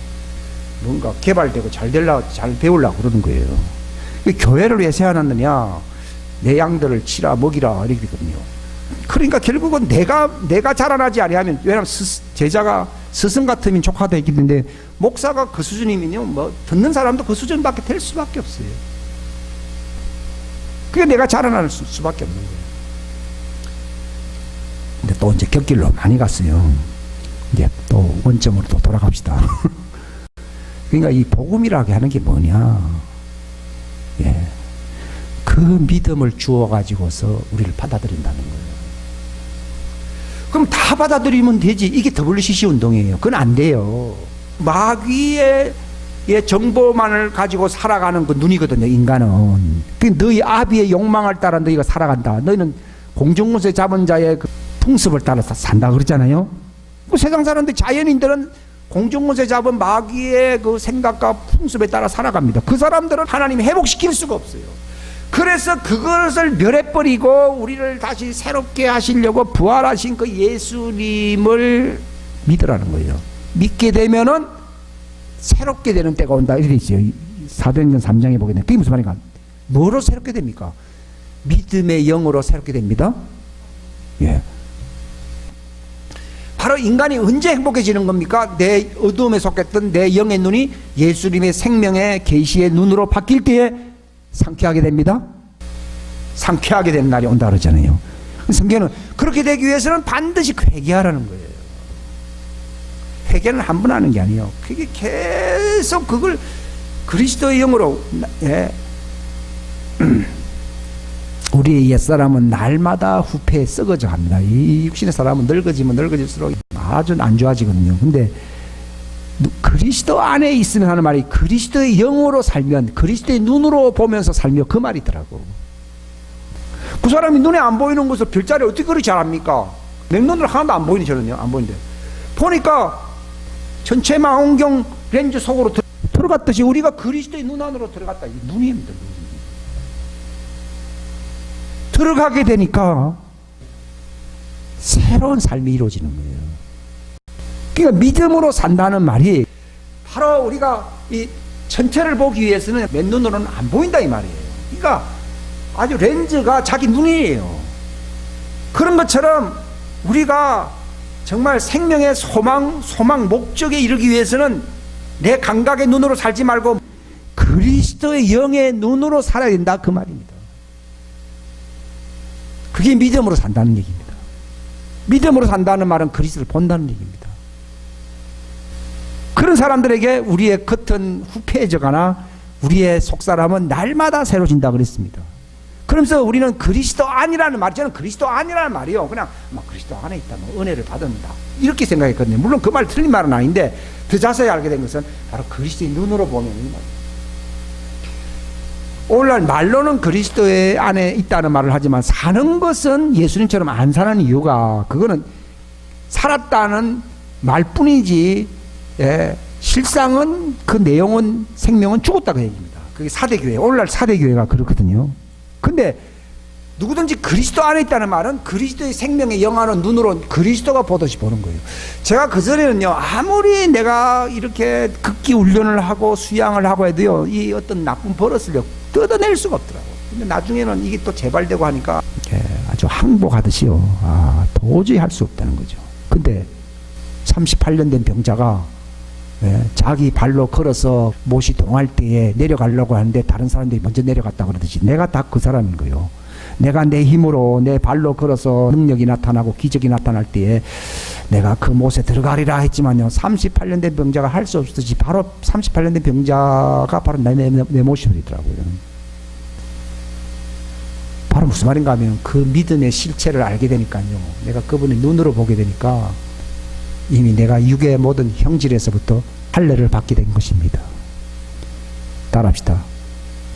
뭔가 개발되고 잘 배우려고 그러는 거예요. 교회를 왜 세워놨느냐, 내 양들을 치라 먹이라 이렇게 되거든요. 그러니까 결국은 내가 자라나지 아니하면, 왜냐하면 제자가 스승 같으면 족하다 했기 때문에, 목사가 그 수준이면요, 뭐 듣는 사람도 그 수준밖에 될 수밖에 없어요. 그게 내가 자라날 수밖에 없는 거예요. 근데 또 이제 곁길로 많이 갔어요. 이제 또 원점으로 또 돌아갑시다. 그러니까 이 복음이라고 하는 게 뭐냐? 예, 그 믿음을 주어 가지고서 우리를 받아들인다는 거예요. 그럼 다 받아들이면 되지. 이게 WCC 운동이에요. 그건 안 돼요. 마귀의 정보만을 가지고 살아가는 그 눈이거든요, 인간은. 너희 아비의 욕망을 따라 너희가 살아간다. 너희는 공중무쇠 잡은 자의 그 풍습을 따라서 산다 그러잖아요. 뭐 세상 사람들, 자연인들은 공중무쇠 잡은 마귀의 그 생각과 풍습에 따라 살아갑니다. 그 사람들은 하나님이 회복시킬 수가 없어요. 그래서 그것을 멸해버리고 우리를 다시 새롭게 하시려고 부활하신 그 예수님을 믿으라는 거예요. 믿게 되면은 새롭게 되는 때가 온다 이렇게 있어요. 사도행전 3장에 보게 되면 그게 무슨 말인가? 뭐로 새롭게 됩니까? 믿음의 영으로 새롭게 됩니다. 예. 바로 인간이 언제 행복해지는 겁니까? 내 어두움에 속했던 내 영의 눈이 예수님의 생명의 계시의 눈으로 바뀔 때에 상쾌하게 됩니다. 상쾌하게 되는 날이 온다 그러잖아요. 성경은 그렇게 되기 위해서는 반드시 회개하라는 거예요. 회개는 한 번 하는 게 아니에요. 그게 계속 그걸 그리스도의 영으로, 예. 우리의 옛사람은 날마다 후패에 썩어져 갑니다. 이 육신의 사람은 늙어지면 늙어질수록 아주 안 좋아지거든요. 근데 그리스도 안에 있으면 하는 말이 그리스도의 영으로 살면, 그리스도의 눈으로 보면서 살며, 그 말이더라고. 그 사람이 눈에 안 보이는 것을 별자리 어떻게 그렇게 잘 압니까? 냉눈으로 하나도 안 보이는, 저는요, 안 보이는데. 보니까 전체 망원경 렌즈 속으로 들어갔듯이 우리가 그리스도의 눈 안으로 들어갔다. 이 눈입니다. 들어가게 되니까 새로운 삶이 이루어지는 거예요. 그러니까 믿음으로 산다는 말이 바로 우리가 이 전체를 보기 위해서는 맨눈으로는 안 보인다 이 말이에요. 그러니까 아주 렌즈가 자기 눈이에요. 그런 것처럼 우리가 정말 생명의 소망 목적에 이르기 위해서는 내 감각의 눈으로 살지 말고 그리스도의 영의 눈으로 살아야 된다 그 말입니다. 그게 믿음으로 산다는 얘기입니다. 믿음으로 산다는 말은 그리스도를 본다는 얘기입니다. 그런 사람들에게 우리의 겉은 후패해져가나 우리의 속사람은 날마다 새로워진다 그랬습니다. 그러면서 우리는 그리스도 안이라는 말이, 저는 그리스도 안이라는 말이요, 그냥 막 그리스도 안에 있다면 은혜를 받는다 이렇게 생각했거든요. 물론 그 말 틀린 말은 아닌데 더 자세히 알게 된 것은 바로 그리스도의 눈으로 보면 이 말이에요. 오늘날 말로는 그리스도의 안에 있다는 말을 하지만 사는 것은 예수님처럼 안 사는 이유가, 그거는 살았다는 말뿐이지, 예, 실상은 그 내용은, 생명은 죽었다 그 얘기입니다. 그게 사대교회, 오늘날 사대교회가 그렇거든요. 근데 누구든지 그리스도 안에 있다는 말은 그리스도의 생명의 영하는 눈으로 그리스도가 보듯이 보는 거예요. 제가 그전에는요, 아무리 내가 이렇게 극기 훈련을 하고 수양을 하고 해도요, 이 어떤 나쁜 버릇을요 뜯어낼 수가 없더라고요. 근데 나중에는 이게 또 재발되고 하니까 아주 항복하듯이요, 도저히 할 수 없다는 거죠. 근데 38년 된 병자가 자기 발로 걸어서 못이 동할 때에 내려가려고 하는데 다른 사람들이 먼저 내려갔다 그러듯이 내가 다 그 사람인 거예요. 내가 내 힘으로 내 발로 걸어서 능력이 나타나고 기적이 나타날 때에 내가 그 못에 들어가리라 했지만요, 38년 된 병자가 할 수 없듯이 바로 38년 된 병자가 바로 내 모습이더라고요. 바로 무슨 말인가 하면 그 믿음의 실체를 알게 되니까요, 내가 그분의 눈으로 보게 되니까 이미 내가 육의 모든 형질에서부터 할례를 받게 된 것입니다. 따라합시다.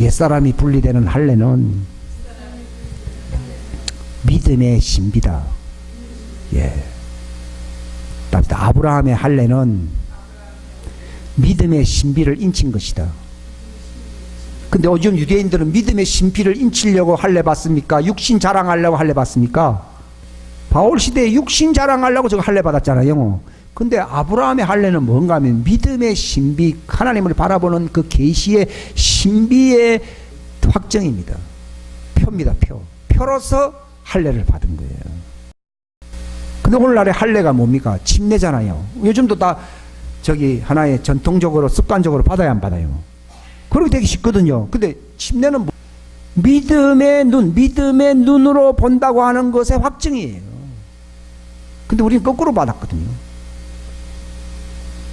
옛사람이 분리되는 할례는 믿음의 신비다. 예. 아브라함의 할례는 믿음의 신비를 인친 것이다. 근데 요즘 유대인들은 믿음의 신비를 인치려고 할례 받습니까? 육신 자랑하려고 할례 받습니까? 바울 시대에 육신 자랑하려고 저거 할례 받았잖아요. 근데 아브라함의 할례는 뭔가 하면 믿음의 신비, 하나님을 바라보는 그 계시의 신비의 확정입니다. 표입니다. 표로서 할례를 받은 거예요. 근데 오늘날의 할례가 뭡니까? 침례잖아요. 요즘도 다 저기 하나의 전통적으로 습관적으로 받아야 안 받아요. 그렇게 되기 쉽거든요. 근데 침례는 뭐? 믿음의 눈으로 본다고 하는 것의 확증이에요. 근데 우리는 거꾸로 받았거든요.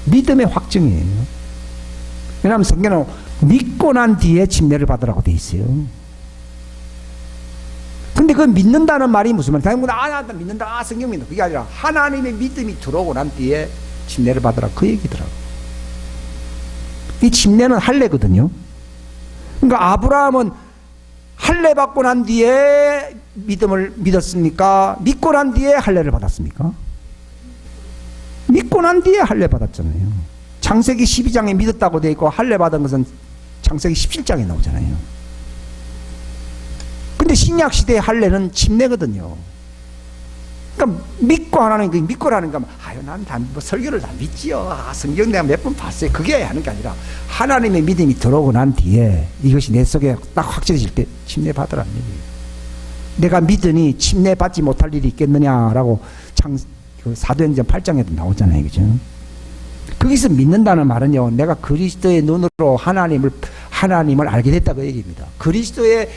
믿음의 확증이에요. 왜냐하면 성경은 믿고 난 뒤에 침례를 받으라고 돼 있어요. 근데 그 믿는다는 말이 무슨 말이야? 나 믿는다. 성경 믿는다. 그게 아니라 하나님의 믿음이 들어오고 난 뒤에 침례를 받으라. 그 얘기더라고. 이 침례는 할례거든요. 그러니까 아브라함은 할례 받고 난 뒤에 믿음을 믿었습니까? 믿고 난 뒤에 할례를 받았습니까? 믿고 난 뒤에 할례 받았잖아요. 창세기 12장에 믿었다고 되어 있고 할례 받은 것은 창세기 17장에 나오잖아요. 근데 신약 시대의 할례는 침례거든요. 그러니까 믿고 하나님 믿고라는 거, 난 뭐 설교를 다 믿지요. 성경 내가 몇 번 봤어요. 그게 하는 게 아니라 하나님의 믿음이 들어오고 난 뒤에 이것이 내 속에 딱 확정해질 때 침례 받으라는 얘기예요. 내가 믿으니 침례 받지 못할 일이 있겠느냐라고 사도행전 8장에도 나오잖아요, 그죠? 거기서 믿는다는 말은요, 내가 그리스도의 눈으로 하나님을 알게 됐다 그 얘기입니다. 그리스도의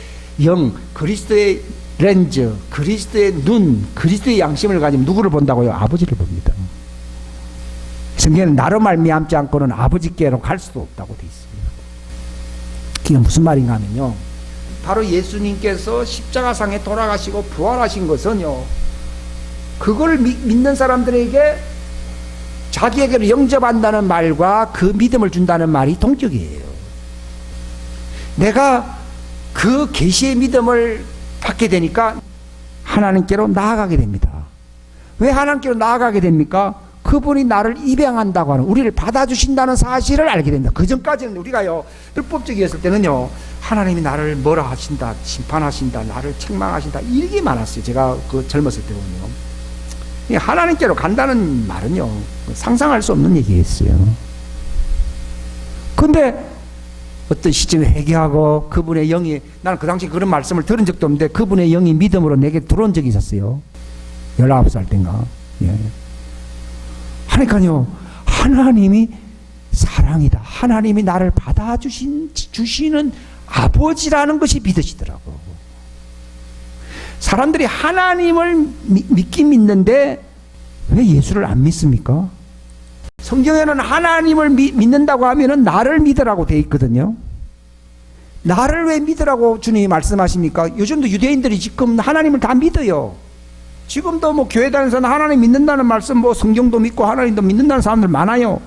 영, 그리스도의 렌즈, 그리스도의 눈, 그리스도의 양심을 가지면 누구를 본다고요? 아버지를 봅니다. 성경에는 나로 말미암지 않고는 아버지께로 갈 수도 없다고 되어 있습니다. 그게 무슨 말인가 하면요, 바로 예수님께서 십자가상에 돌아가시고 부활하신 것은요, 그걸 믿는 사람들에게 자기에게로 영접한다는 말과 그 믿음을 준다는 말이 동격이에요. 내가 그 계시의 믿음을 받게 되니까 하나님께로 나아가게 됩니다. 왜 하나님께로 나아가게 됩니까? 그분이 나를 입양한다고 하는, 우리를 받아주신다는 사실을 알게 됩니다. 그 전까지는 우리가요, 율법적이었을 때는요, 하나님이 나를 뭐라 하신다, 심판하신다, 나를 책망하신다, 이게 많았어요. 제가 그 젊었을 때 보면요. 하나님께로 간다는 말은요, 상상할 수 없는 얘기였어요. 근데 어떤 시점에 회개하고 그분의 영이, 나는 그 당시 그런 말씀을 들은 적도 없는데 그분의 영이 믿음으로 내게 들어온 적이 있었어요. 19살 때인가. 예. 하니까요, 하나님이 사랑이다. 하나님이 나를 받아주시는 아버지라는 것이 믿어지더라고. 사람들이 하나님을 믿긴 믿는데 왜 예수를 안 믿습니까? 성경에는 하나님을 믿는다고 하면은 나를 믿으라고 되어 있거든요. 나를 왜 믿으라고 주님이 말씀하십니까? 요즘도 유대인들이 지금 하나님을 다 믿어요. 지금도 뭐 교회 다니면서 하나님 믿는다는 말씀, 뭐 성경도 믿고 하나님도 믿는다는 사람들 많아요.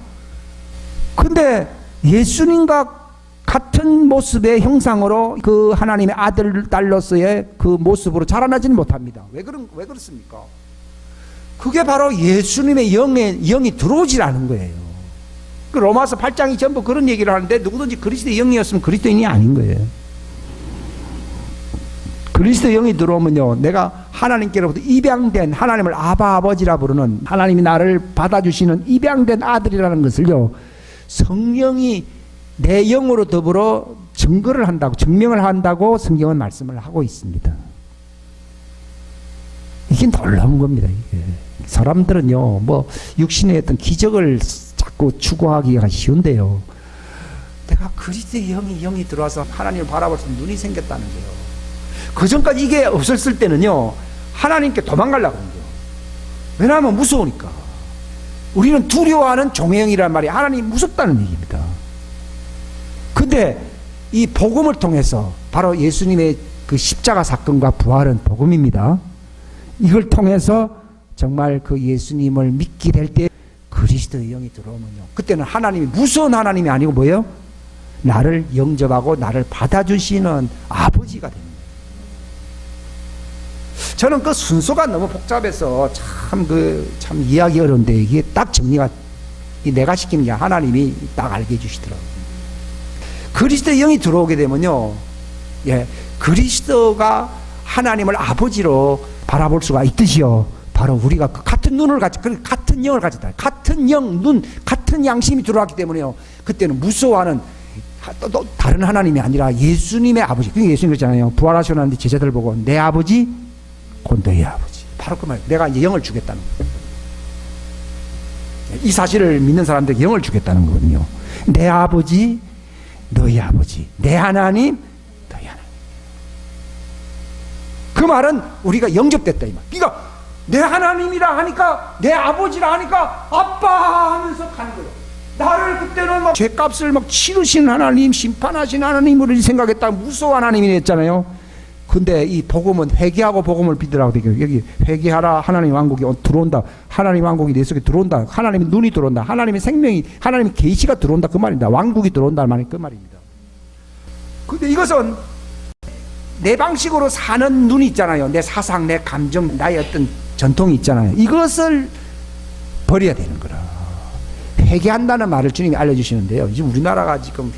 근데 예수님과 같은 모습의 형상으로 그 하나님의 아들, 딸로서의 그 모습으로 자라나지는 못합니다. 왜 그렇습니까? 그게 바로 예수님의 영이 들어오질 않은 거예요. 그 로마서 8장이 전부 그런 얘기를 하는데, 누구든지 그리스도의 영이었으면 그리스도인이 아닌 거예요. 그리스도의 영이 들어오면요, 내가 하나님께로부터 입양된, 하나님을 아바 아버지라 부르는, 하나님이 나를 받아주시는 입양된 아들이라는 것을요, 성령이 내 영으로 더불어 증명을 한다고 성경은 말씀을 하고 있습니다. 이게 놀라운 겁니다. 이게. 사람들은요, 뭐 육신의 어떤 기적을 자꾸 추구하기가 쉬운데요, 내가 그리스도의 영이 들어와서 하나님을 바라볼 수 있는 눈이 생겼다는 거예요. 그 전까지 이게 없었을 때는요, 하나님께 도망가려고 하는 거예요. 왜냐하면 무서우니까. 우리는 두려워하는 종의 영이란 말이 하나님이 무섭다는 얘기입니다. 근데 이 복음을 통해서, 바로 예수님의 그 십자가 사건과 부활은 복음입니다. 이걸 통해서 정말 그 예수님을 믿게 될 때 그리스도의 영이 들어오면요, 그때는 하나님이 무서운 하나님이 아니고 뭐예요? 나를 영접하고 나를 받아주시는 아버지가 됩니다. 저는 그 순서가 너무 복잡해서 참 이해하기 어려운데 이게 딱 정리가 내가 시키는 게 하나님이 딱 알게 해주시더라고요. 그리스도의 영이 들어오게 되면요, 예, 그리스도가 하나님을 아버지로 바라볼 수가 있듯이요, 바로 우리가 같은 눈을 같은 영을 가졌다. 같은 영, 눈, 같은 양심이 들어왔기 때문에요, 그때는 무서워하는 또 다른 하나님이 아니라 예수님의 아버지. 그게 예수님 그랬잖아요. 부활하셨는데 제자들 보고 내 아버지 곧 너희 아버지. 바로 그 말. 내가 이제 영을 주겠다는 거예요. 이 사실을 믿는 사람들에게 영을 주겠다는 거거든요. 내 아버지 너희 아버지, 내 하나님 너희 하나님. 그 말은 우리가 영접됐다 이 말. 그러니까 내 하나님이라 하니까, 내 아버지라 하니까 아빠 하면서 가는 거예요. 나를 그때는 막 죄값을 막 치르신 하나님, 심판하신 하나님으로 생각했다. 무서운 하나님이 됐잖아요. 근데 이 복음은 회개하고 복음을 믿으라고 되게, 여기 회개하라, 하나님 왕국이 들어온다, 하나님 왕국이 내 속에 들어온다, 하나님의 눈이 들어온다, 하나님의 생명이, 하나님의 계시가 들어온다, 그 말입니다. 왕국이 들어온다는 말이 그 말입니다. 근데 이것은 내 방식으로 사는 눈이 있잖아요. 내 사상, 내 감정, 나의 어떤 전통이 있잖아요. 이것을 버려야 되는 거라. 회개한다는 말을 주님이 알려주시는데요, 지금 우리나라가 지금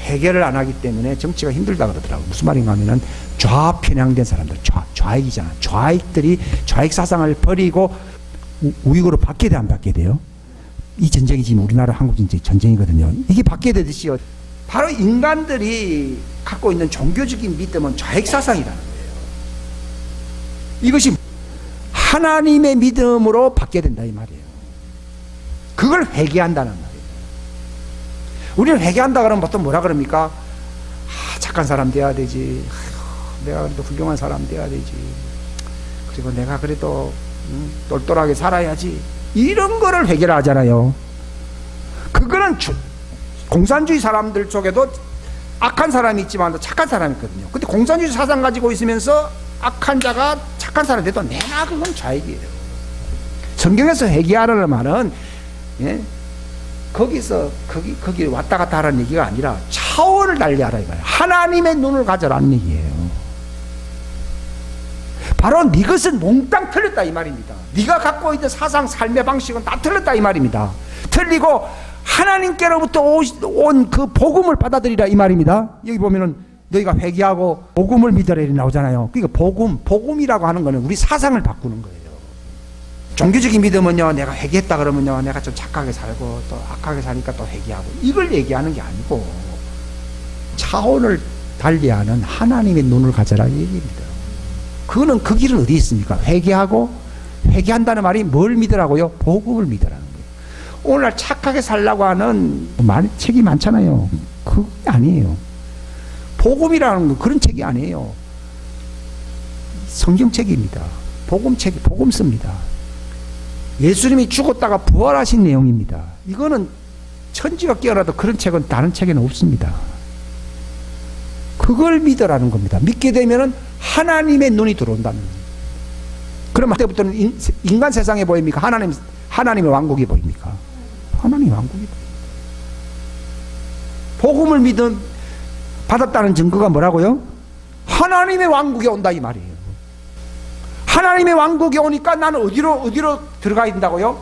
회개를 안 하기 때문에 정치가 힘들다 그러더라고요. 무슨 말인가 하면은 좌편향된 사람들, 좌익이잖아. 좌익들이 좌익 사상을 버리고 우익으로 바뀌어야 돼, 안 바뀌어야 돼요? 이 전쟁이 지금 우리나라 한국 전쟁이거든요. 이게 바뀌어야 되듯이요, 바로 인간들이 갖고 있는 종교적인 믿음은 좌익 사상이라는 거예요. 이것이 하나님의 믿음으로 바뀌어야 된다 이 말이에요. 그걸 회개한다는 말이에요. 우리는 회개한다 그러면 보통 뭐라 그럽니까? 착한 사람 돼야 되지, 내가 그래도 훌륭한 사람 돼야 되지, 그리고 내가 그래도 똘똘하게 살아야지, 이런 거를 회개를 하잖아요. 그거는 공산주의 사람들 쪽에도 악한 사람이 있지만 착한 사람이 있거든요. 근데 공산주의 사상 가지고 있으면서 악한 자가 착한 사람이 돼도 내나 그건 좌익이에요. 성경에서 회개하라는 말은, 예? 거기서 거기 왔다 갔다 하라는 얘기가 아니라 차원을 달리하라 이 말이에요. 하나님의 눈을 가져라는 얘기예요. 바로 네 것은 몽땅 틀렸다 이 말입니다. 네가 갖고 있는 사상, 삶의 방식은 다 틀렸다 이 말입니다. 틀리고 하나님께로부터 온 그 복음을 받아들이라 이 말입니다. 여기 보면은 너희가 회개하고 복음을 믿으라 이렇게 나오잖아요. 그러니까 복음이라고 하는 거는 우리 사상을 바꾸는 거예요. 종교적인 믿음은요, 내가 회개했다 그러면요, 내가 좀 착하게 살고 또 악하게 사니까 또 회개하고, 이걸 얘기하는 게 아니고 차원을 달리하는 하나님의 눈을 가져라 이 얘기입니다. 그거는 그 길은 어디 있습니까? 회개하고, 회개한다는 말이 뭘 믿으라고요? 복음을 믿으라는 거예요. 오늘날 착하게 살라고 하는 책이 많잖아요. 그게 아니에요. 복음이라는 건 그런 책이 아니에요. 성경책입니다. 복음서입니다. 예수님이 죽었다가 부활하신 내용입니다. 이거는 천지가 깨어나도 그런 책은 다른 책에는 없습니다. 그걸 믿으라는 겁니다. 믿게 되면은 하나님의 눈이 들어온다는 거예요. 그러면 그때부터는 인간 세상에 보입니까? 하나님의 왕국이 보입니까? 하나님의 왕국이 보입니다. 복음을 받았다는 증거가 뭐라고요? 하나님의 왕국이 온다 이 말이에요. 하나님의 왕국이 오니까 나는 어디로 들어가야 된다고요?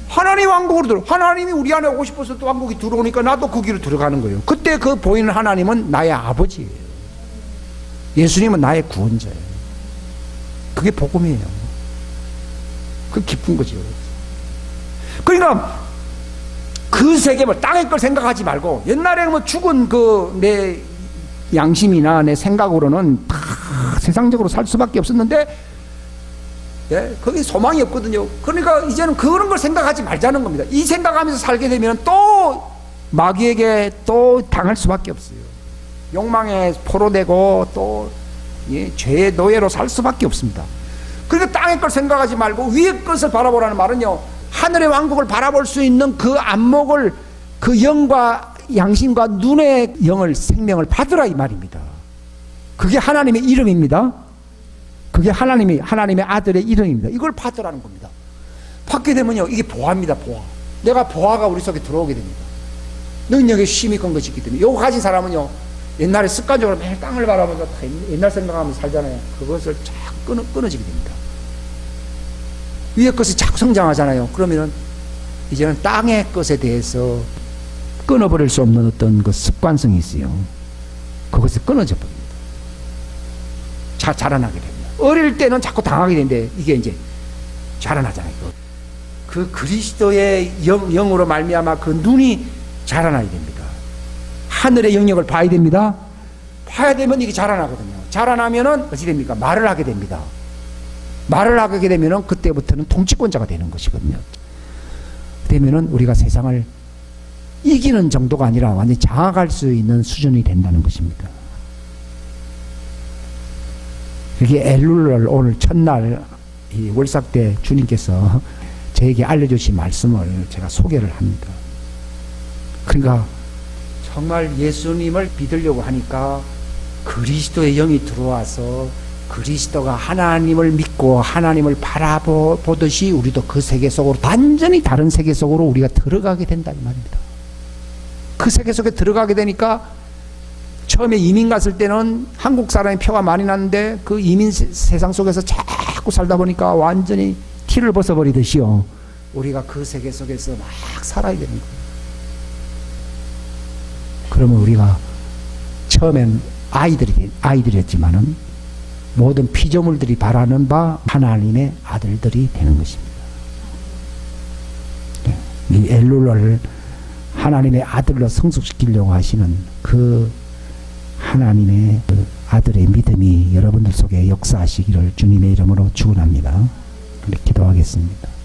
하나님의 왕국으로 들어. 하나님이 우리 안에 오고 싶어서 또 왕국이 들어오니까 나도 그 길로 들어가는 거예요. 그때 그 보이는 하나님은 나의 아버지예요. 예수님은 나의 구원자예요. 그게 복음이에요. 그 기쁜 거죠. 그러니까 그 세계를 땅의 걸 생각하지 말고, 옛날에 뭐 죽은 내 양심이나 내 생각으로는 다 세상적으로 살 수밖에 없었는데, 예, 거기 소망이 없거든요. 그러니까 이제는 그런 걸 생각하지 말자는 겁니다. 이 생각하면서 살게 되면 또 마귀에게 또 당할 수밖에 없어요. 욕망에 포로되고 또 죄의 노예로 살 수밖에 없습니다. 그러니까 땅의 걸 생각하지 말고 위의 것을 바라보라는 말은요, 하늘의 왕국을 바라볼 수 있는 그 안목을, 그 영과 양심과 눈의 영을, 생명을 받으라 이 말입니다. 그게 하나님의 이름입니다. 그게 하나님의 아들의 이름입니다. 이걸 받으라는 겁니다. 받게 되면요, 이게 보화입니다. 보화. 내가 보화가 우리 속에 들어오게 됩니다. 능력의 쉼이 건 것이 있기 때문에, 요거 가진 사람은요, 옛날에 습관적으로 매일 땅을 바라보면서 다 옛날 생각하면서 살잖아요. 그것을 자꾸 끊어지게 됩니다. 위의 것이 자꾸 성장하잖아요. 그러면은 이제는 땅의 것에 대해서 끊어버릴 수 없는 어떤 그 습관성이 있어요. 그것이 끊어져 버립니다. 자라나게 됩니다. 어릴 때는 자꾸 당하게 되는데 이게 이제 자라나잖아요. 그 그리스도의 영으로 말미암아 그 눈이 자라나야 됩니다. 하늘의 영역을 봐야 됩니다. 봐야 되면 이게 자라나거든요. 자라나면은 어찌 됩니까? 말을 하게 됩니다. 말을 하게 되면은 그때부터는 통치권자가 되는 것이거든요. 되면은 우리가 세상을 이기는 정도가 아니라 완전히 장악할 수 있는 수준이 된다는 것입니다. 여기 엘룰을 오늘 첫날 이 월삭 때 주님께서 저에게 알려주신 말씀을 제가 소개를 합니다. 그러니까 정말 예수님을 믿으려고 하니까 그리스도의 영이 들어와서 그리스도가 하나님을 믿고 하나님을 바라보듯이 우리도 그 세계 속으로 완전히 다른 세계 속으로 우리가 들어가게 된다 이 말입니다. 그 세계 속에 들어가게 되니까 처음에 이민 갔을 때는 한국 사람이 표가 많이 났는데 그 이민 세상 속에서 자꾸 살다 보니까 완전히 티를 벗어버리듯이요. 우리가 그 세계 속에서 막 살아야 되는 거예요. 그러면 우리가 처음엔 아이들이었지만은 모든 피조물들이 바라는 바 하나님의 아들들이 되는 것입니다. 이 엘룰러를 하나님의 아들로 성숙시키려고 하시는 그 하나님의 그 아들의 믿음이 여러분들 속에 역사하시기를 주님의 이름으로 축원합니다. 기도하겠습니다.